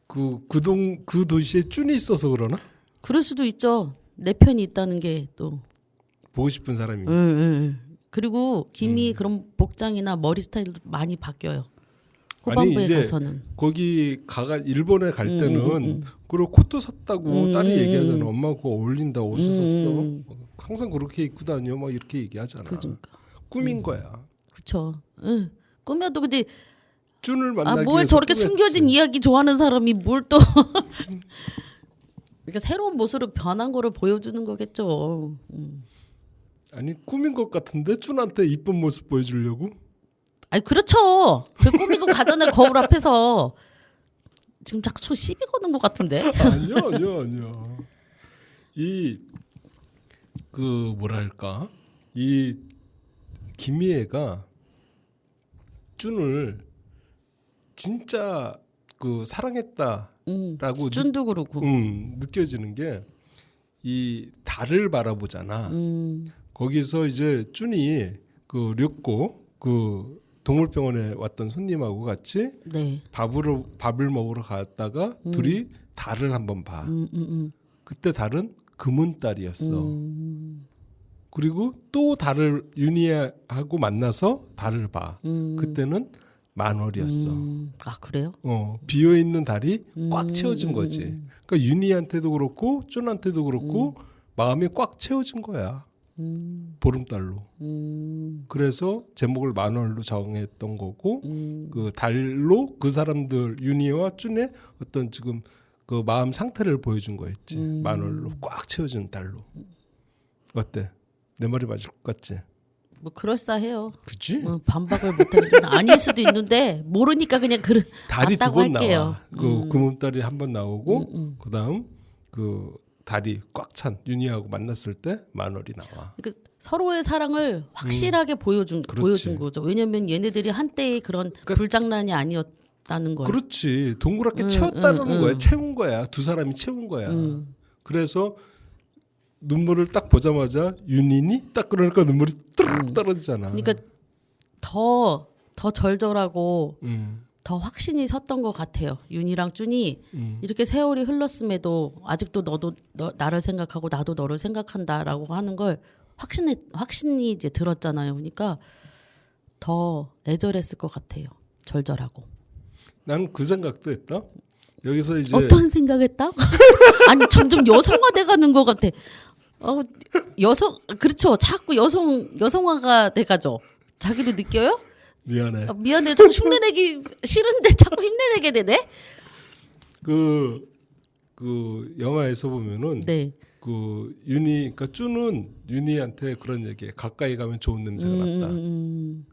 [SPEAKER 3] 그 도시에 쭌이 있어서 그러나?
[SPEAKER 2] 그럴 수도 있죠. 내 편이 있다는 게 또.
[SPEAKER 3] 보고 싶은 사람이.
[SPEAKER 2] 그리고 김이 그런 복장이나 머리 스타일도 많이 바뀌어요.
[SPEAKER 3] 아니
[SPEAKER 2] 후반부에
[SPEAKER 3] 이제
[SPEAKER 2] 가서는.
[SPEAKER 3] 거기 일본에 갈 때는 그리고 코트 샀다고 딸이 얘기하잖아. 엄마 그거 어울린다 옷을 샀어. 항상 그렇게 입고 다녀. 막 이렇게 얘기하잖아.
[SPEAKER 2] 그러니까.
[SPEAKER 3] 꿈인 거야.
[SPEAKER 2] 그렇죠. 꾸며도 근데
[SPEAKER 3] 쭌을 만나기
[SPEAKER 2] 뭘
[SPEAKER 3] 위해서
[SPEAKER 2] 저렇게
[SPEAKER 3] 꾸몄지.
[SPEAKER 2] 숨겨진 이야기 좋아하는 사람이 뭘 또 그러니까 새로운 모습으로 변한 거를 보여주는 거겠죠.
[SPEAKER 3] 아니 꿈인 것 같은데 쭌한테 이쁜 모습 보여주려고?
[SPEAKER 2] 아니 그렇죠. 그 꾸미고 가잖아요. 거울 앞에서. 지금 자꾸 시비 거는 것 같은데.
[SPEAKER 3] 아니야. 뭐랄까 이 김희애가 쭌을 진짜 사랑했다라고
[SPEAKER 2] 쭌도 그러고.
[SPEAKER 3] 느껴지는 게 이 달을 바라보잖아. 거기서 이제 쭌이 그 류꼬 그 동물병원에 왔던 손님하고 같이
[SPEAKER 2] 네.
[SPEAKER 3] 밥을 먹으러 갔다가 둘이 달을 한번 봐. 그때 달은 금은달이었어. 그리고 또 달을 윤희하고 만나서 달을 봐. 그때는 만월이었어.
[SPEAKER 2] 아 그래요?
[SPEAKER 3] 비어 있는 달이 꽉 채워진 거지. 그러니까 윤희한테도 그렇고 쭌한테도 그렇고 마음이 꽉 채워진 거야. 보름달로. 그래서 제목을 만월로 정했던 거고 그 달로 그 사람들 윤희와 쭌의 어떤 지금 그 마음 상태를 보여준 거였지. 만월로 꽉 채워진 달로. 어때? 내 말이 맞을 것 같지?
[SPEAKER 2] 뭐 그럴싸해요.
[SPEAKER 3] 그치?
[SPEAKER 2] 반박을 못하는 아닐 수도 있는데 모르니까 그냥
[SPEAKER 3] 달이 두
[SPEAKER 2] 맞다고
[SPEAKER 3] 번
[SPEAKER 2] 할게요.
[SPEAKER 3] 나와. 그 금음달이 한 번 나오고 그다음 그 달이 꽉 찬 윤희하고 만났을 때 만월이 나와.
[SPEAKER 2] 그러니까 서로의 사랑을 확실하게 보여준 거죠. 왜냐면 얘네들이 한때의 그런 불장난이 아니었다는 걸.
[SPEAKER 3] 그렇지. 동그랗게 채웠다는 거야. 채운 거야. 두 사람이 채운 거야. 그래서 눈물을 딱 보자마자 윤희니 딱 그러니까 눈물이 뚜룩 떨어지잖아.
[SPEAKER 2] 그러니까 더 절절하고
[SPEAKER 3] 음.
[SPEAKER 2] 더 확신이 섰던 것 같아요. 윤희랑 쭌이 이렇게 세월이 흘렀음에도 아직도 너도 나를 생각하고 나도 너를 생각한다라고 하는 걸 확신이 이제 들었잖아요. 그러니까 더 애절했을 것 같아요. 절절하고.
[SPEAKER 3] 난 그 생각도 했다. 여기서 이제
[SPEAKER 2] 어떤 생각했다? 아니 점점 여성화돼 가는 것 같아. 여성 그렇죠. 자꾸 여성화가 돼가죠. 자기도 느껴요?
[SPEAKER 3] 미안해.
[SPEAKER 2] 미안해. 좀 흉내내기 싫은데 자꾸 흉내내게 되네.
[SPEAKER 3] 그 영화에서 보면은
[SPEAKER 2] 네.
[SPEAKER 3] 그 윤희 그러니까 쭌은 윤희한테 그런 얘기해. 가까이 가면 좋은 냄새가 났다.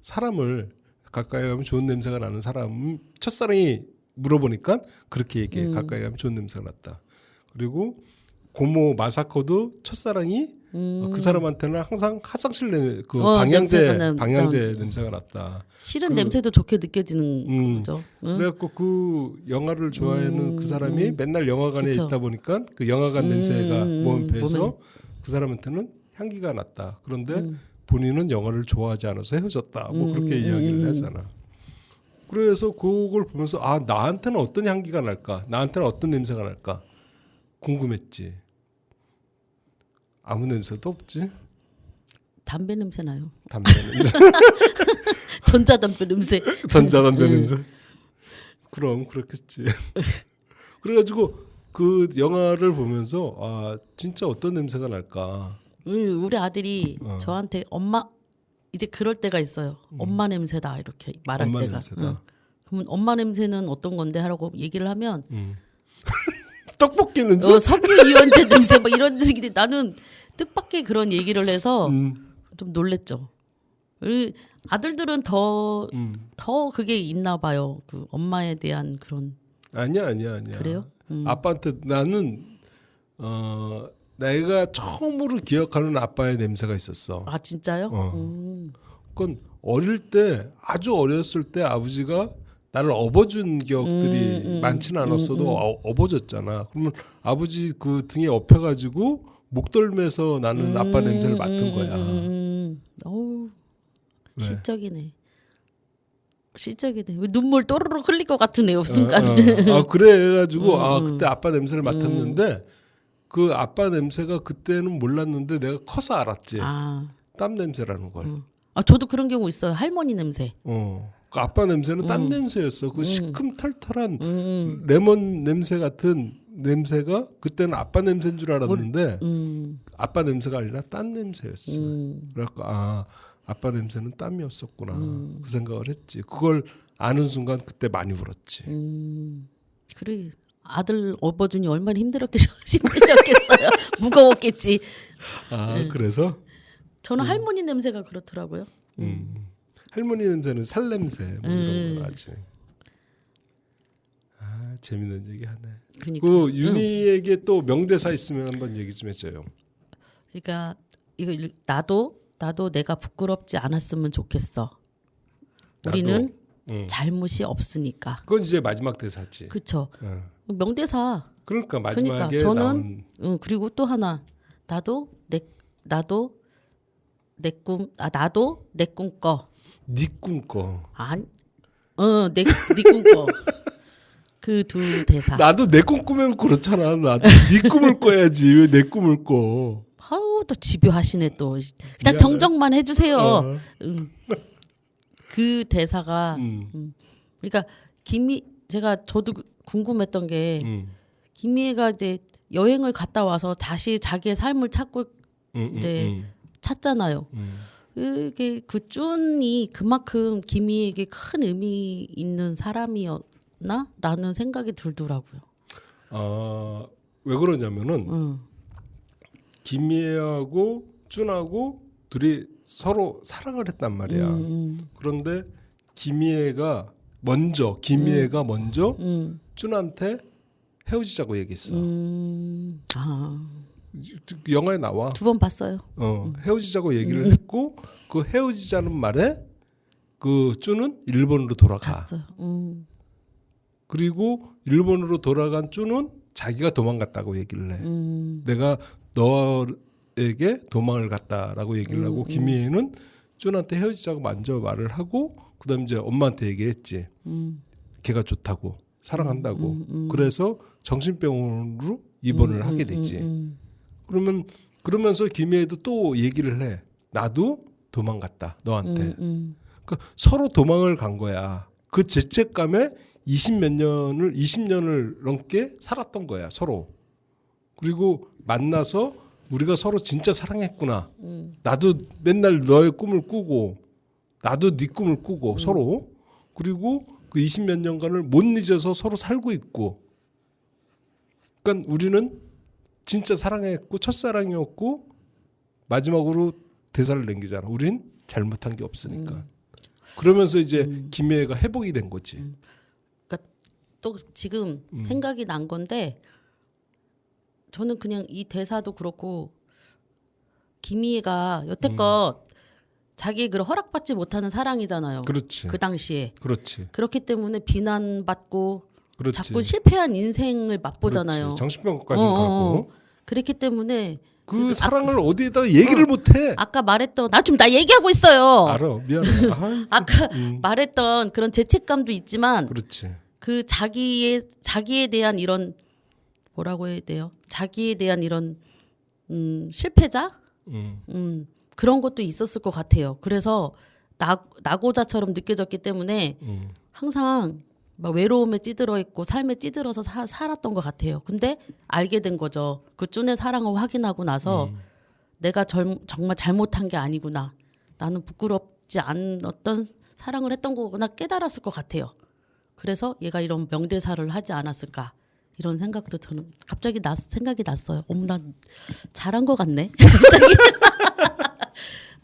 [SPEAKER 3] 사람을 가까이 가면 좋은 냄새가 나는 사람 첫사랑이 물어보니까 그렇게 얘기해. 가까이 가면 좋은 냄새가 났다. 그리고 고모 마사코도 첫사랑이 그 사람한테는 항상 화장실 방향제 냄새가 났다.
[SPEAKER 2] 싫은 냄새도 좋게 느껴지는 거죠.
[SPEAKER 3] 그래갖고 그 영화를 좋아하는 그 사람이 맨날 영화관에
[SPEAKER 2] 그쵸.
[SPEAKER 3] 있다 보니까 그 영화관 냄새가 몸에 배서 그 사람한테는 향기가 났다. 그런데 본인은 영화를 좋아하지 않아서 헤어졌다. 뭐 그렇게 이야기를 하잖아. 그래서 그걸 보면서 아 나한테는 어떤 향기가 날까? 나한테는 어떤 냄새가 날까? 궁금했지. 아무 냄새도 없지.
[SPEAKER 2] 담배 냄새 나요.
[SPEAKER 3] 담배 냄새.
[SPEAKER 2] 전자담배 냄새.
[SPEAKER 3] 전자담배 냄새. 그럼 그렇겠지. 그래가지고 그 영화를 보면서 아 진짜 어떤 냄새가 날까.
[SPEAKER 2] 우리 아들이 저한테 엄마 이제 그럴 때가 있어요. 엄마 냄새다 이렇게 말할
[SPEAKER 3] 엄마
[SPEAKER 2] 때가.
[SPEAKER 3] 냄새다.
[SPEAKER 2] 그러면 엄마 냄새는 어떤 건데 하라고 얘기를 하면
[SPEAKER 3] 떡볶이 냄새.
[SPEAKER 2] 섬유유연제 냄새 막 이런 식인데 나는 뜻밖의 그런 얘기를 해서 좀 놀랬죠. 아들들은 더 그게 있나 봐요. 그 엄마에 대한 그런.
[SPEAKER 3] 아니야.
[SPEAKER 2] 그래요?
[SPEAKER 3] 아빠한테 나는 내가 처음으로 기억하는 아빠의 냄새가 있었어.
[SPEAKER 2] 아 진짜요?
[SPEAKER 3] 그건 어릴 때 아주 어렸을 때 아버지가 나를 업어준 기억들이 많지는 않았어도 업어줬잖아. 그러면 아버지 그 등에 업혀가지고 목덜미에서 나는 아빠 냄새를 맡은 거야.
[SPEAKER 2] 어우
[SPEAKER 3] 왜?
[SPEAKER 2] 시적이네. 왜 눈물 또르르 흘릴 것 같으네요 순간.
[SPEAKER 3] 그래가지고 그때 아빠 냄새를 맡았는데 그 아빠 냄새가 그때는 몰랐는데 내가 커서 알았지. 땀 냄새라는 걸.
[SPEAKER 2] 저도 그런 경우 있어요. 할머니 냄새.
[SPEAKER 3] 그 아빠 냄새는 땀 냄새였어. 그 시큼털털한 레몬 냄새 같은 냄새가 그때는 아빠 냄새인 줄 알았는데 아빠 냄새가 아니라 땀 냄새였어. 그래갖고 아빠 냄새는 땀이었었구나. 그 생각을 했지. 그걸 아는 순간 그때 많이 울었지.
[SPEAKER 2] 그래 아들 업어주니 얼마나 힘드셨겠어요. 무거웠겠지.
[SPEAKER 3] 그래서
[SPEAKER 2] 저는 할머니 냄새가 그렇더라고요.
[SPEAKER 3] 할머니 냄새는 살 냄새 뭐 이런 거 나지. 재밌는 얘기 하네.
[SPEAKER 2] 그러니까.
[SPEAKER 3] 그 윤희에게 또 명대사 있으면 한번 얘기 좀 해줘요.
[SPEAKER 2] 그러니까 이거 나도 내가 부끄럽지 않았으면 좋겠어. 우리는 잘못이 없으니까.
[SPEAKER 3] 그건 이제 마지막 대사지.
[SPEAKER 2] 그렇죠. 명대사.
[SPEAKER 3] 그러니까 마지막에
[SPEAKER 2] 저는 그리고 또 하나 나도 내 꿈꿔.
[SPEAKER 3] 네 꿈꿔.
[SPEAKER 2] 아니, 네 꿈꿔. 그 두 대사.
[SPEAKER 3] 나도 내 꿈 꾸면 그렇잖아. 나도 네 꿈을 꿔야지. 왜 내 꿈을 꿔?
[SPEAKER 2] 아우 또 집요하시네 또. 그냥
[SPEAKER 3] 미안해.
[SPEAKER 2] 정정만 해주세요.
[SPEAKER 3] 어.
[SPEAKER 2] 그 대사가 그러니까 저도 궁금했던 게 김희애가 이제 여행을 갔다 와서 다시 자기의 삶을 찾고 이제 찾잖아요. 그게 그 쭌이 그만큼 김희애에게 큰 의미 있는 사람이었나라는 생각이 들더라고요.
[SPEAKER 3] 왜 그러냐면은 김희애하고 쭌하고 둘이 서로 사랑을 했단 말이야. 그런데 김희애가 먼저 쭌한테 헤어지자고 얘기했어. 영화에 나와.
[SPEAKER 2] 2번 봤어요.
[SPEAKER 3] 헤어지자고 얘기를 했고 그 헤어지자는 말에 그 쭌은 일본으로 돌아가.
[SPEAKER 2] 갔어요.
[SPEAKER 3] 그리고 일본으로 돌아간 쭌은 자기가 도망갔다고 얘기를 해. 내가 너에게 도망을 갔다라고 얘기를 하고 김희애는 쭌한테 헤어지자고 먼저 말을 하고 그다음 이제 엄마한테 얘기했지. 걔가 좋다고 사랑한다고. 그래서 정신병원으로 입원을 하게 되지. 그러면서 김희애도 또 얘기를 해. 나도 도망갔다 너한테. 그러니까 서로 도망을 간 거야. 그 죄책감에 20년을 넘게 살았던 거야 서로. 그리고 만나서 우리가 서로 진짜 사랑했구나. 나도 맨날 너의 꿈을 꾸고 나도 네 꿈을 꾸고 서로. 그리고 그 20몇 년간을 못 잊어서 서로 살고 있고. 그러니까 우리는 진짜 사랑했고 첫사랑이었고 마지막으로 대사를 남기잖아. 우린 잘못한 게 없으니까. 그러면서 이제 김혜애가 회복이 된 거지.
[SPEAKER 2] 그러니까 또 지금 생각이 난 건데 저는 그냥 이 대사도 그렇고 김희애가 여태껏 자기 그 허락받지 못하는 사랑이잖아요.
[SPEAKER 3] 그렇지.
[SPEAKER 2] 그 당시에.
[SPEAKER 3] 그렇지.
[SPEAKER 2] 그렇기 때문에 비난받고
[SPEAKER 3] 그렇지.
[SPEAKER 2] 자꾸 실패한 인생을 맛보잖아요.
[SPEAKER 3] 그렇지. 정신병원까지 가고.
[SPEAKER 2] 그렇기 때문에
[SPEAKER 3] 그 사랑을 어디에다 얘기를 못해.
[SPEAKER 2] 아까 말했던 나 얘기하고 있어요.
[SPEAKER 3] 알아. 미안해.
[SPEAKER 2] 아까 말했던 그런 죄책감도 있지만
[SPEAKER 3] 그렇지.
[SPEAKER 2] 그 자기에 대한 이런 뭐라고 해야 돼요? 자기에 대한 이런 실패자? 그런 것도 있었을 것 같아요. 그래서 낙오자처럼 느껴졌기 때문에 항상 막 외로움에 찌들어 있고 삶에 찌들어서 살았던 것 같아요. 근데 알게 된 거죠. 그 쭌의 사랑을 확인하고 나서 내가 정말 잘못한 게 아니구나. 나는 부끄럽지 않았던 사랑을 했던 거구나 깨달았을 것 같아요. 그래서 얘가 이런 명대사를 하지 않았을까. 이런 생각도 저는 갑자기 생각이 났어요. 나 잘한 것 같네.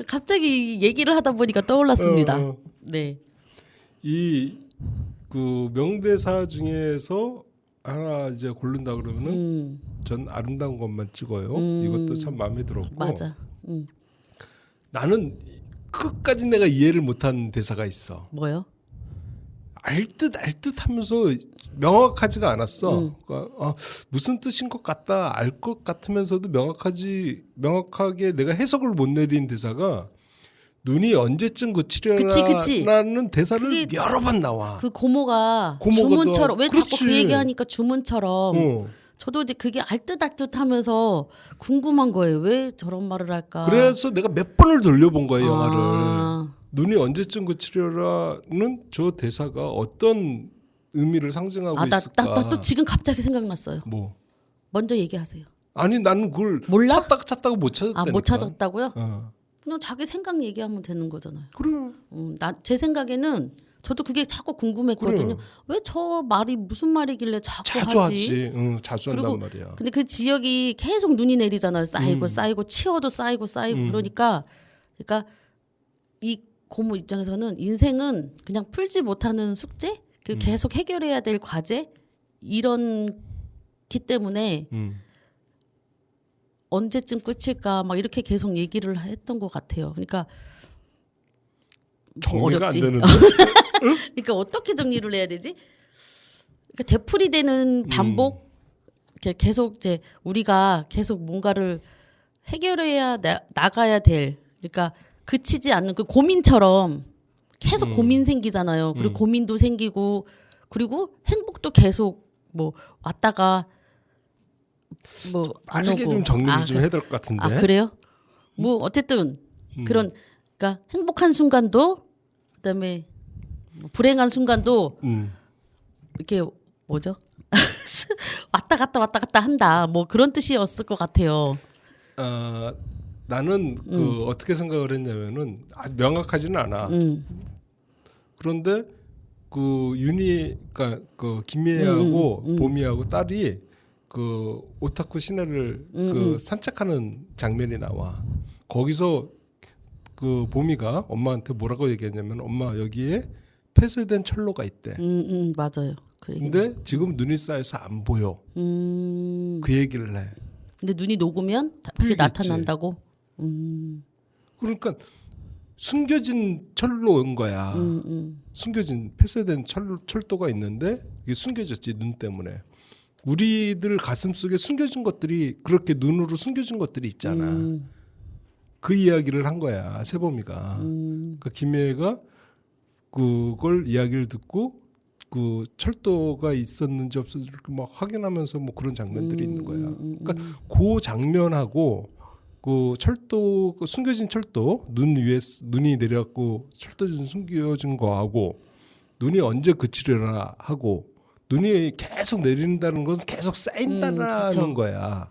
[SPEAKER 2] 갑자기 얘기를 하다 보니까 떠올랐습니다. 네.
[SPEAKER 3] 이 그 명대사 중에서 하나 이제 고른다 그러면은 전 아름다운 것만 찍어요. 이것도 참 마음에 들었고.
[SPEAKER 2] 맞아.
[SPEAKER 3] 나는 끝까지 내가 이해를 못한 대사가 있어.
[SPEAKER 2] 뭐요?
[SPEAKER 3] 알듯 하면서 명확하지가 않았어. 그러니까 무슨 뜻인 것 같다 알 것 같으면서도 명확하게 내가 해석을 못 내린 대사가 눈이 언제쯤 그치려라는 대사를 여러 번 나와.
[SPEAKER 2] 그 고모가
[SPEAKER 3] 고모가
[SPEAKER 2] 주문처럼 왜
[SPEAKER 3] 그렇지.
[SPEAKER 2] 자꾸 그 얘기하니까 주문처럼 저도 이제 그게 알듯하면서 궁금한 거예요. 왜 저런 말을 할까?
[SPEAKER 3] 그래서 내가 몇 번을 돌려본 거예요 영화를. 눈이 언제쯤 그치려라는 저 대사가 어떤 의미를 상징하고 있을까?
[SPEAKER 2] 나 또 지금 갑자기 생각났어요.
[SPEAKER 3] 뭐?
[SPEAKER 2] 먼저 얘기하세요.
[SPEAKER 3] 아니 나는 그걸
[SPEAKER 2] 몰라?
[SPEAKER 3] 찾다가 못 찾았다니까.
[SPEAKER 2] 못 찾았다고요?
[SPEAKER 3] 어.
[SPEAKER 2] 그냥 자기 생각 얘기하면 되는 거잖아요.
[SPEAKER 3] 그래.
[SPEAKER 2] 제 생각에는 저도 그게 자꾸 궁금했거든요.
[SPEAKER 3] 그래.
[SPEAKER 2] 왜 저 말이 무슨 말이길래 자주
[SPEAKER 3] 하지.
[SPEAKER 2] 하지?
[SPEAKER 3] 응, 자주 한단 말이야.
[SPEAKER 2] 근데 그 지역이 계속 눈이 내리잖아요. 쌓이고 치워도 쌓이고 그러니까 이 고모 입장에서는 인생은 그냥 풀지 못하는 숙제, 계속 해결해야 될 과제 이런기 때문에 언제쯤 끝일까 막 이렇게 계속 얘기를 했던 것 같아요. 그러니까
[SPEAKER 3] 정리가 안 되는데.
[SPEAKER 2] 그러니까 어떻게 정리를 해야 되지? 그러니까 되풀이되는 반복, 이렇게 계속 이제 우리가 계속 뭔가를 해결해야 나가야 될 그러니까 그치지 않는 그 고민처럼 계속 고민 생기잖아요. 그리고 고민도 생기고 그리고 행복도 계속 뭐 왔다가 뭐 안
[SPEAKER 3] 빠르게
[SPEAKER 2] 오고
[SPEAKER 3] 좀 정리를 좀 해야 될 것 같은데.
[SPEAKER 2] 아 그래요? 뭐 어쨌든 그런 그러니까 행복한 순간도 그다음에 뭐 불행한 순간도 이렇게 뭐죠? 왔다 갔다 한다. 뭐 그런 뜻이었을 것 같아요.
[SPEAKER 3] 나는 그 어떻게 생각을 했냐면은 아주 명확하지는 않아. 그런데 그 그러니까 그 김희애하고 보미하고 딸이 그 오타쿠 시내를 그 산책하는 장면이 나와. 거기서 그 보미가 엄마한테 뭐라고 얘기했냐면 엄마 여기에 폐쇄된 철로가 있대.
[SPEAKER 2] 맞아요. 그 얘기는.
[SPEAKER 3] 근데 지금 눈이 쌓여서 안 보여. 그 얘기를 해.
[SPEAKER 2] 근데 눈이 녹으면 그게
[SPEAKER 3] 보이겠지.
[SPEAKER 2] 나타난다고.
[SPEAKER 3] 그러니까 숨겨진 철로인 거야. 숨겨진 폐쇄된 철도가 있는데 이게 숨겨졌지 눈 때문에. 우리들 가슴 속에 숨겨진 것들이 그렇게 눈으로 숨겨진 것들이 있잖아. 그 이야기를 한 거야 세범이가. 그러니까 김혜가 그걸 이야기를 듣고 그 철도가 있었는지 없었는지 막 확인하면서 뭐 그런 장면들이 있는 거야. 그러니까 그 장면하고 그 철도 그 숨겨진 철도 눈 위에 눈이 내려갖고 철도 숨겨진 거하고 눈이 언제 그치려나 하고 눈이 계속 내린다는 것은 계속 쌓인다는 거야.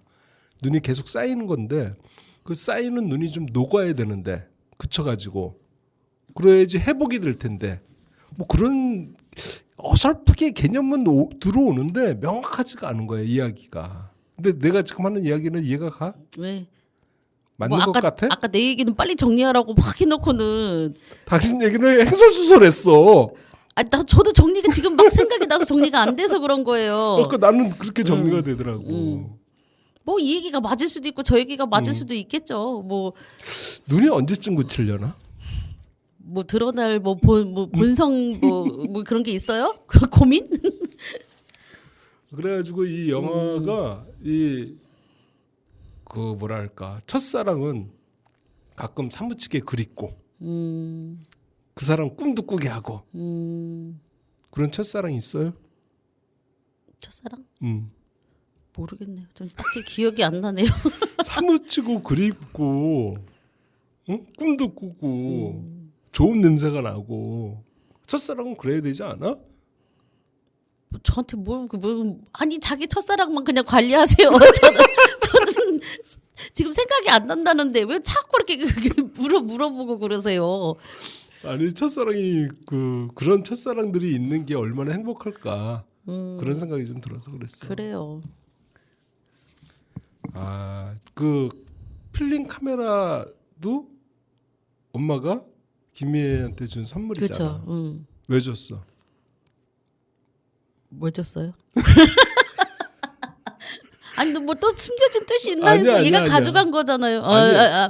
[SPEAKER 3] 눈이 계속 쌓이는 건데 그 쌓이는 눈이 좀 녹아야 되는데 그쳐가지고 그래야지 회복이 될 텐데 뭐 그런 어설프게 개념은 들어오는데 명확하지가 않은 거야 이야기가. 근데 내가 지금 하는 이야기는 이해가 가?
[SPEAKER 2] 왜?
[SPEAKER 3] 맞는
[SPEAKER 2] 뭐
[SPEAKER 3] 것 같아?
[SPEAKER 2] 아까 내 얘기는 빨리 정리하라고 막 해놓고는
[SPEAKER 3] 당신 얘기는 행설수설했어.
[SPEAKER 2] 저도 정리가 지금 막 생각이 나서 정리가 안 돼서 그런 거예요.
[SPEAKER 3] 그러니까 나는 그렇게 정리가 되더라고.
[SPEAKER 2] 뭐 이 얘기가 맞을 수도 있고 저 얘기가 맞을 수도 있겠죠. 뭐
[SPEAKER 3] 눈이 언제쯤 그치려나?
[SPEAKER 2] 드러날 본성 뭐 그런 게 있어요? 고민?
[SPEAKER 3] 그래가지고 이 영화가 이 그 뭐랄까 첫사랑은 가끔 사무치게 그립고 그 사람 꿈도 꾸게 하고 그런 첫사랑이 있어요?
[SPEAKER 2] 첫사랑? 모르겠네요. 좀 딱히 기억이 안 나네요.
[SPEAKER 3] 사무치고 그립고 꿈도 꾸고 좋은 냄새가 나고 첫사랑은 그래야 되지 않아?
[SPEAKER 2] 저한테 아니 자기 첫사랑만 그냥 관리하세요. 저는 지금 생각이 안 난다는데 왜 자꾸 이렇게 물어보고 그러세요?
[SPEAKER 3] 아니 첫사랑이 그런 첫사랑들이 있는 게 얼마나 행복할까 그런 생각이 좀 들어서 그랬어.
[SPEAKER 2] 그래요.
[SPEAKER 3] 그 필름 카메라도 엄마가 김희애한테 준 선물이잖아.
[SPEAKER 2] 그렇죠.
[SPEAKER 3] 왜 줬어?
[SPEAKER 2] 뭐 줬어요? 아니 뭐 또 숨겨진 뜻이 있나 해서 얘가 가져간 거잖아요.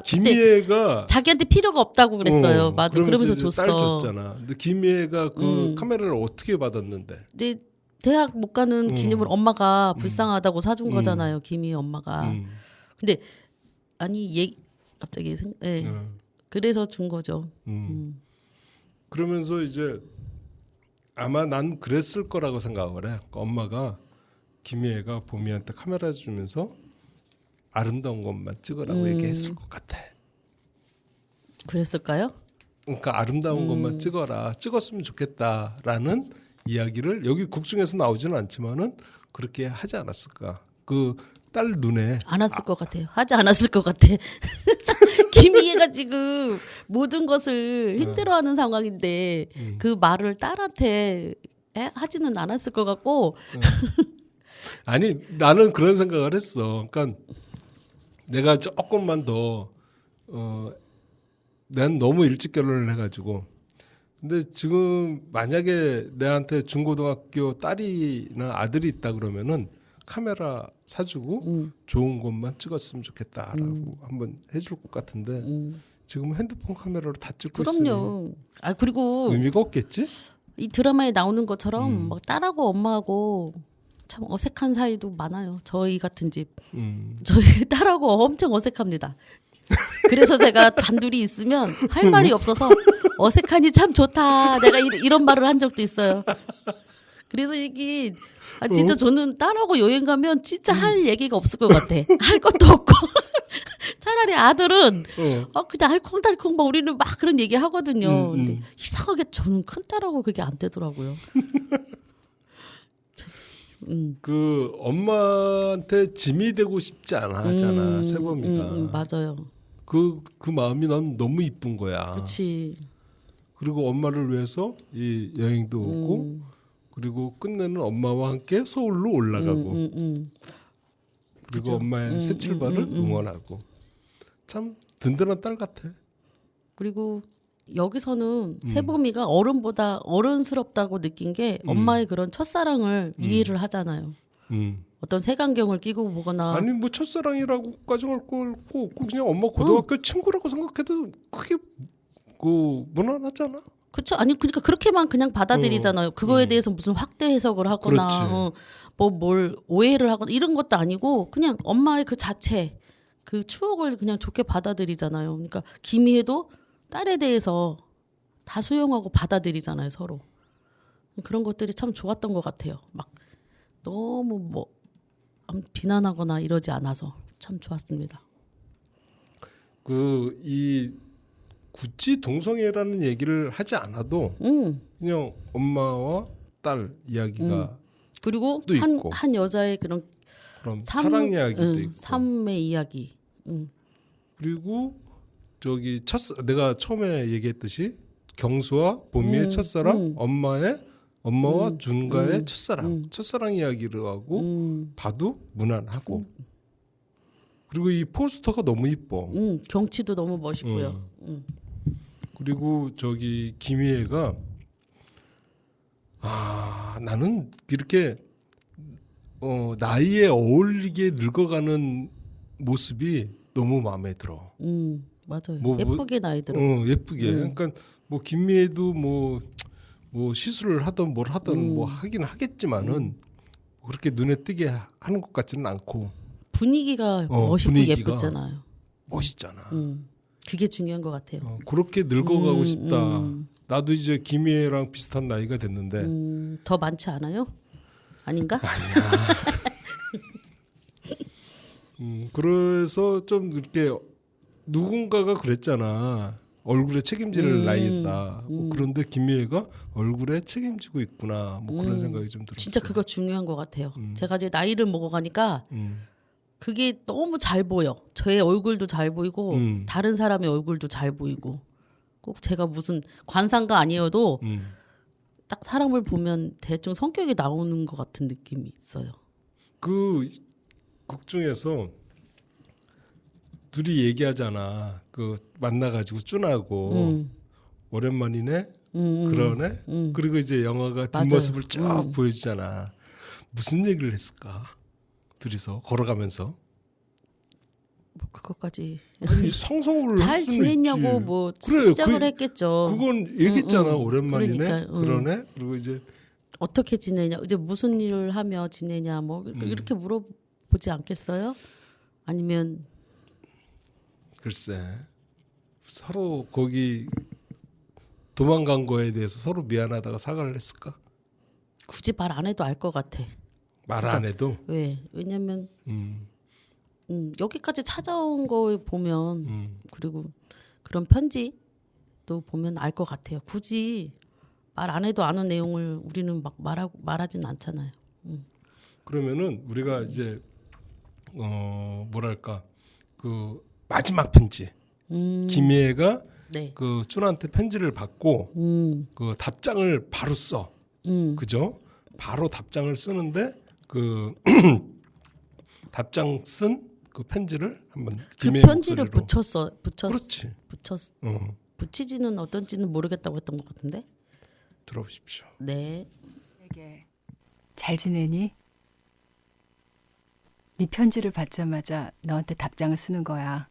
[SPEAKER 3] 김희애가
[SPEAKER 2] 자기한테 필요가 없다고 그랬어요. 맞아. 그러면서 줬어.
[SPEAKER 3] 딸 줬잖아. 근데 김희애가 그 카메라를 어떻게 받았는데?
[SPEAKER 2] 이제 대학 못 가는 기념으로 엄마가 불쌍하다고 사준 거잖아요. 김희애 엄마가. 근데 아니 갑자기 그래서 준 거죠.
[SPEAKER 3] 그러면서 이제 아마 난 그랬을 거라고 생각을 해. 그러니까 엄마가 김희애가 보미한테 카메라 주면서 아름다운 것만 찍으라고 얘기했을 것 같아.
[SPEAKER 2] 그랬을까요?
[SPEAKER 3] 그러니까 아름다운 것만 찍었으면 좋겠다라는 이야기를 여기 국중에서 나오지는 않지만은 그렇게 하지 않았을까. 그 딸 눈에
[SPEAKER 2] 안 했을 것 같아요. 하지 않았을 것 같아. 김희애가 지금 모든 것을 힘들어하는 상황인데 그 말을 딸한테 하지는 않았을 것 같고.
[SPEAKER 3] 아니 나는 그런 생각을 했어. 그러니까 내가 조금만 더 난 너무 일찍 결혼을 해가지고 근데 지금 만약에 내한테 중고등학교 딸이나 아들이 있다 그러면은 카메라 사주고 좋은 것만 찍었으면 좋겠다라고 한번 해줄 것 같은데 지금 핸드폰 카메라로 다 찍고
[SPEAKER 2] 그럼요.
[SPEAKER 3] 있으니
[SPEAKER 2] 그리고
[SPEAKER 3] 의미가 없겠지?
[SPEAKER 2] 이 드라마에 나오는 것처럼 막 딸하고 엄마하고 참 어색한 사이도 많아요. 저희 같은 집.
[SPEAKER 3] 음.
[SPEAKER 2] 저희 딸하고 엄청 어색합니다. 그래서 제가 단둘이 있으면 할 말이 없어서 어색하니 참 좋다. 내가 이런 말을 한 적도 있어요. 그래서 이게 진짜 저는 딸하고 여행 가면 진짜 할 얘기가 없을 것 같아. 할 것도 없고. 차라리 아들은 그냥 알콩달콩 막 우리는 막 그런 얘기 하거든요. 근데 이상하게 저는 큰 딸하고 그게 안 되더라고요.
[SPEAKER 3] 그 엄마한테 짐이 되고 싶지 않아 하잖아 세범이가.
[SPEAKER 2] 맞아요.
[SPEAKER 3] 그 마음이 난 너무 이쁜 거야.
[SPEAKER 2] 그렇지.
[SPEAKER 3] 그리고 엄마를 위해서 이 여행도 오고 그리고 끝내는 엄마와 함께 서울로 올라가고 그리고
[SPEAKER 2] 그죠.
[SPEAKER 3] 엄마의 새 출발을 응원하고 참 든든한 딸 같아.
[SPEAKER 2] 그리고 여기서는 세범이가 어른보다 어른스럽다고 느낀 게 엄마의 그런 첫사랑을 이해를 하잖아요. 어떤 색안경을 끼고 보거나
[SPEAKER 3] 아니 뭐 첫사랑이라고까지 할 거 없고 그냥 엄마 고등학교 친구라고 생각해도 크게 그 무난하잖아.
[SPEAKER 2] 그렇죠. 아니 그러니까 그렇게만 그냥 받아들이잖아요. 그거에 대해서 무슨 확대 해석을 하거나 뭐 뭘 오해를 하거나 이런 것도 아니고 그냥 엄마의 그 자체 그 추억을 그냥 좋게 받아들이잖아요. 그러니까 김희애도 딸에 대해서 다 수용하고 받아들이잖아요, 서로. 그런 것들이 참 좋았던 것 같아요. 막 너무 뭐 비난하거나 이러지 않아서 참 좋았습니다.
[SPEAKER 3] 그 이 굳이 동성애라는 얘기를 하지 않아도 그냥 엄마와 딸 이야기가
[SPEAKER 2] 그리고
[SPEAKER 3] 또 있고.
[SPEAKER 2] 한 여자의 그런
[SPEAKER 3] 그럼 사랑 이야기도 있고
[SPEAKER 2] 삶의 이야기.
[SPEAKER 3] 그리고 저기 내가 처음에 얘기했듯이 경수와 보미의 첫사랑, 엄마와 준가의 첫사랑 이야기를 하고 봐도 무난하고 그리고 이 포스터가 너무 이뻐.
[SPEAKER 2] 경치도 너무 멋있고요.
[SPEAKER 3] 그리고 저기 김희애가 나는 이렇게 나이에 어울리게 늙어가는 모습이 너무 마음에 들어.
[SPEAKER 2] 맞아요.
[SPEAKER 3] 뭐,
[SPEAKER 2] 예쁘게 나이 들어.
[SPEAKER 3] 예쁘게. 그러니까 뭐 김미애도 뭐 시술을 하든 뭘 하든 뭐 하긴 하겠지만은 그렇게 눈에 띄게 하는 것 같지는 않고
[SPEAKER 2] 분위기가 멋있고
[SPEAKER 3] 분위기가
[SPEAKER 2] 예쁘잖아요.
[SPEAKER 3] 멋있잖아.
[SPEAKER 2] 그게 중요한 것 같아요.
[SPEAKER 3] 그렇게 늙어가고 싶다. 나도 이제 김미애랑 비슷한 나이가 됐는데
[SPEAKER 2] 더 많지 않아요? 아닌가?
[SPEAKER 3] 아니야. 그래서 좀 이렇게 누군가가 그랬잖아. 얼굴에 책임질 나이다. 뭐 그런데 김미애가 얼굴에 책임지고 있구나. 뭐 그런 생각이 좀 들었어요.
[SPEAKER 2] 진짜 그거 중요한 것 같아요. 제가 이제 나이를 먹어가니까 그게 너무 잘 보여. 저의 얼굴도 잘 보이고 다른 사람의 얼굴도 잘 보이고 꼭 제가 무슨 관상가 아니어도 딱 사람을 보면 대충 성격이 나오는 것 같은 느낌이 있어요.
[SPEAKER 3] 그 극 중에서 둘이 얘기하잖아. 그 만나가지고 쭈나고 오랜만이네. 그러네. 그리고 이제 영화가 뒷모습을 쫙 보여주잖아. 무슨 얘기를 했을까? 둘이서 걸어가면서.
[SPEAKER 2] 뭐 그것까지
[SPEAKER 3] 아니, 상상을
[SPEAKER 2] 잘
[SPEAKER 3] 할 수는
[SPEAKER 2] 지냈냐고
[SPEAKER 3] 있지.
[SPEAKER 2] 뭐
[SPEAKER 3] 그래,
[SPEAKER 2] 시작을 했겠죠.
[SPEAKER 3] 그건 얘기했잖아. 오랜만이네.
[SPEAKER 2] 그러니까,
[SPEAKER 3] 그러네. 그리고 이제
[SPEAKER 2] 어떻게 지내냐, 이제 무슨 일을 하며 지내냐, 뭐 이렇게 물어보지 않겠어요? 아니면
[SPEAKER 3] 글쎄 서로 거기 도망간 거에 대해서 서로 미안하다가 사과를 했을까?
[SPEAKER 2] 굳이 말 안 해도 알 것 같아.
[SPEAKER 3] 말 안 해도.
[SPEAKER 2] 왜? 왜냐면 여기까지 찾아온 거 보면 그리고 그런 편지도 보면 알 것 같아요. 굳이 말 안 해도 아는 내용을 우리는 막 말하진 않잖아요.
[SPEAKER 3] 그러면은 우리가 이제 뭐랄까 그 마지막 편지 김희애가
[SPEAKER 2] 네.
[SPEAKER 3] 그 쭈나한테 편지를 받고 그 답장을 바로 써. 그죠? 바로 답장을 쓰는데 그 답장 쓴 그 편지를 한번
[SPEAKER 2] 그
[SPEAKER 3] 김희애
[SPEAKER 2] 편지를
[SPEAKER 3] 목소리로.
[SPEAKER 2] 그렇지. 붙이지는 어떤지는 모르겠다고 했던 것 같은데.
[SPEAKER 3] 들어보십시오.
[SPEAKER 2] 네.
[SPEAKER 6] 되게 잘 지내니? 네 편지를 받자마자 너한테 답장을 쓰는 거야.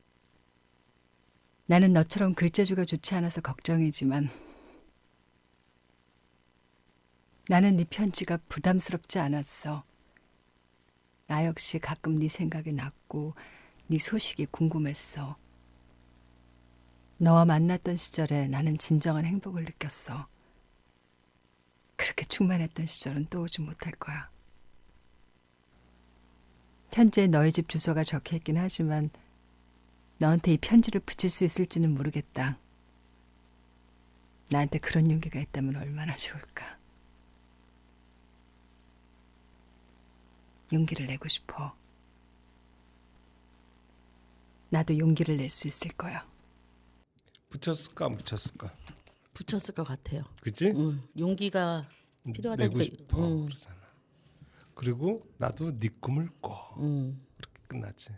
[SPEAKER 6] 나는 너처럼 글재주가 좋지 않아서 걱정이지만 나는 네 편지가 부담스럽지 않았어. 나 역시 가끔 네 생각이 났고 네 소식이 궁금했어. 너와 만났던 시절에 나는 진정한 행복을 느꼈어. 그렇게 충만했던 시절은 또 오지 못할 거야. 편지에 너희 집 주소가 적혀있긴 하지만 너한테 이 편지를 붙일 수 있을지는 모르겠다. 나한테 그런 용기가 있다면 얼마나 좋을까. 용기를 내고 싶어. 나도 용기를 낼 수 있을 거야.
[SPEAKER 3] 붙였을까 안 붙였을까?
[SPEAKER 2] 붙였을 것 같아요.
[SPEAKER 3] 그치?
[SPEAKER 2] 용기가
[SPEAKER 3] 내고
[SPEAKER 2] 필요하다니까.
[SPEAKER 3] 싶어 그러잖아. 그리고 나도 네 꿈을 꿔. 그렇게 끝나지.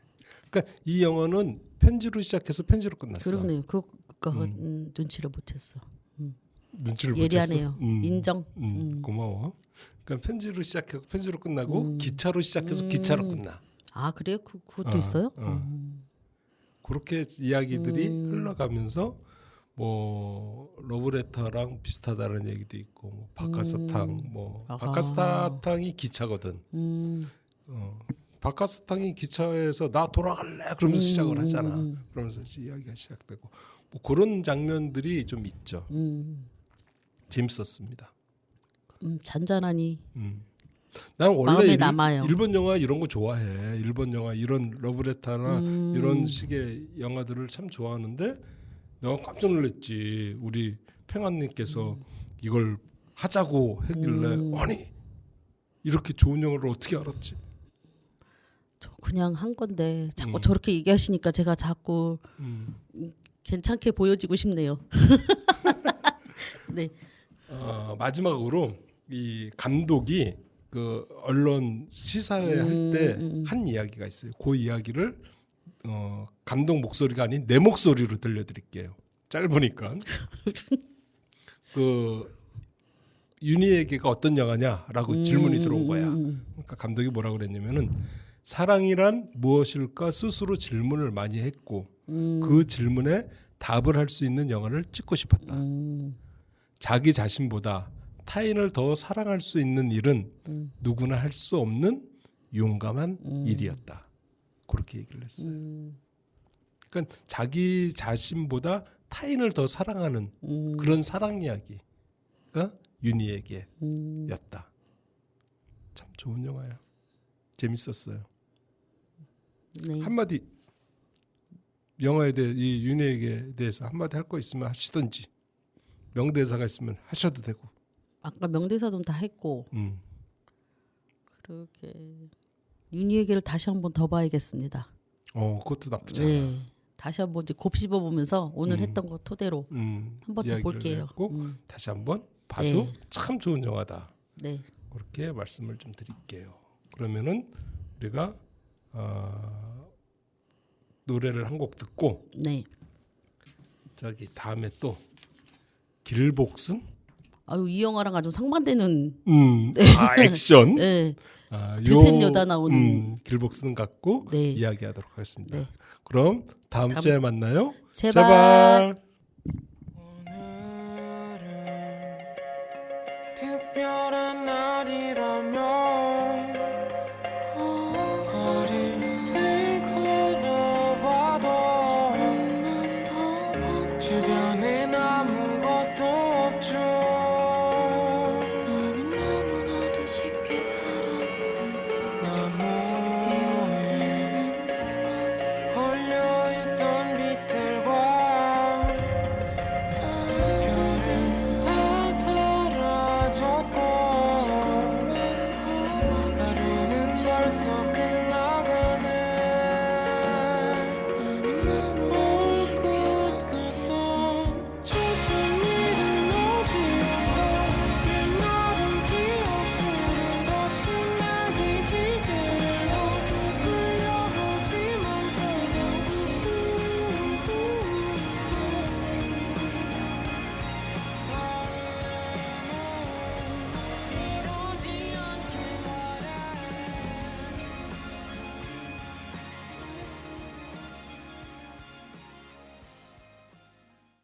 [SPEAKER 3] 그러니까 이 영화는 편지로 시작해서 편지로 끝났어.
[SPEAKER 2] 그러네요. 그거 눈치를 못 챘어.
[SPEAKER 3] 눈치를 못
[SPEAKER 2] 예리하네요.
[SPEAKER 3] 챘어.
[SPEAKER 2] 인정.
[SPEAKER 3] 고마워. 그러니까 편지로 시작하고 편지로 끝나고 기차로 시작해서 기차로 끝나.
[SPEAKER 2] 아 그래요? 그것도 있어요?
[SPEAKER 3] 그렇게 이야기들이 흘러가면서 뭐 러브레터랑 비슷하다는 얘기도 있고 뭐 박하사탕 뭐
[SPEAKER 2] 아하.
[SPEAKER 3] 박하사탕이 기차거든. 박하사탕이 기차에서 나 돌아갈래 그러면서 시작을 하잖아. 그러면서 이야기가 시작되고 뭐 그런 장면들이 좀 있죠. 재밌었습니다.
[SPEAKER 2] 잔잔하니
[SPEAKER 3] 난 원래
[SPEAKER 2] 마음에 남아요.
[SPEAKER 3] 일본 영화 이런 거 좋아해. 일본 영화 이런 러브레터나 이런 식의 영화들을 참 좋아하는데 내가 깜짝 놀랐지. 우리 팽아님께서 이걸 하자고 했길래 아니 이렇게 좋은 영화를 어떻게 알았지?
[SPEAKER 2] 저 그냥 한 건데 자꾸 저렇게 얘기하시니까 제가 자꾸 괜찮게 보여지고 싶네요. 네.
[SPEAKER 3] 마지막으로 이 감독이 그 언론 시사회 할 때 한 이야기가 있어요. 그 이야기를 감독 목소리가 아닌 내 목소리로 들려드릴게요. 짧으니까. 그 윤희에게가 어떤 영화냐라고 질문이 들어온 거야. 그러니까 감독이 뭐라고 그랬냐면은 사랑이란 무엇일까 스스로 질문을 많이 했고 그 질문에 답을 할 수 있는 영화를 찍고 싶었다. 자기 자신보다 타인을 더 사랑할 수 있는 일은 누구나 할 수 없는 용감한 일이었다. 그렇게 얘기를 했어요. 그러니까 자기 자신보다 타인을 더 사랑하는 그런 사랑 이야기가 윤희에게였다. 참 좋은 영화야. 재밌었어요.
[SPEAKER 2] 네.
[SPEAKER 3] 한마디 영화에 대해 이 윤희에게 대해서 한마디 할 거 있으면 하시든지 명대사가 있으면 하셔도 되고.
[SPEAKER 2] 아까 명대사도 다 했고 그렇게 윤희 얘기를 다시 한번 더 봐야겠습니다.
[SPEAKER 3] 그것도 나쁘지 않아.
[SPEAKER 2] 네. 다시 한번 이제 곱씹어 보면서 오늘 했던 거 토대로 한번 더 볼게요.
[SPEAKER 3] 다시 한번 봐도
[SPEAKER 2] 네.
[SPEAKER 3] 참 좋은 영화다.
[SPEAKER 2] 네.
[SPEAKER 3] 그렇게 말씀을 좀 드릴게요. 그러면은 우리가 노래를 한 곡 듣고
[SPEAKER 2] 네.
[SPEAKER 3] 저기 다음에 또 길복순
[SPEAKER 2] 아유 이 영화랑 아주 상반되는
[SPEAKER 3] 액션
[SPEAKER 2] 네.
[SPEAKER 3] 요
[SPEAKER 2] 드센 여자 나오는
[SPEAKER 3] 길복순 갖고
[SPEAKER 2] 네.
[SPEAKER 3] 이야기하도록 하겠습니다.
[SPEAKER 2] 네.
[SPEAKER 3] 그럼 다음 주에 만나요.
[SPEAKER 2] 제발.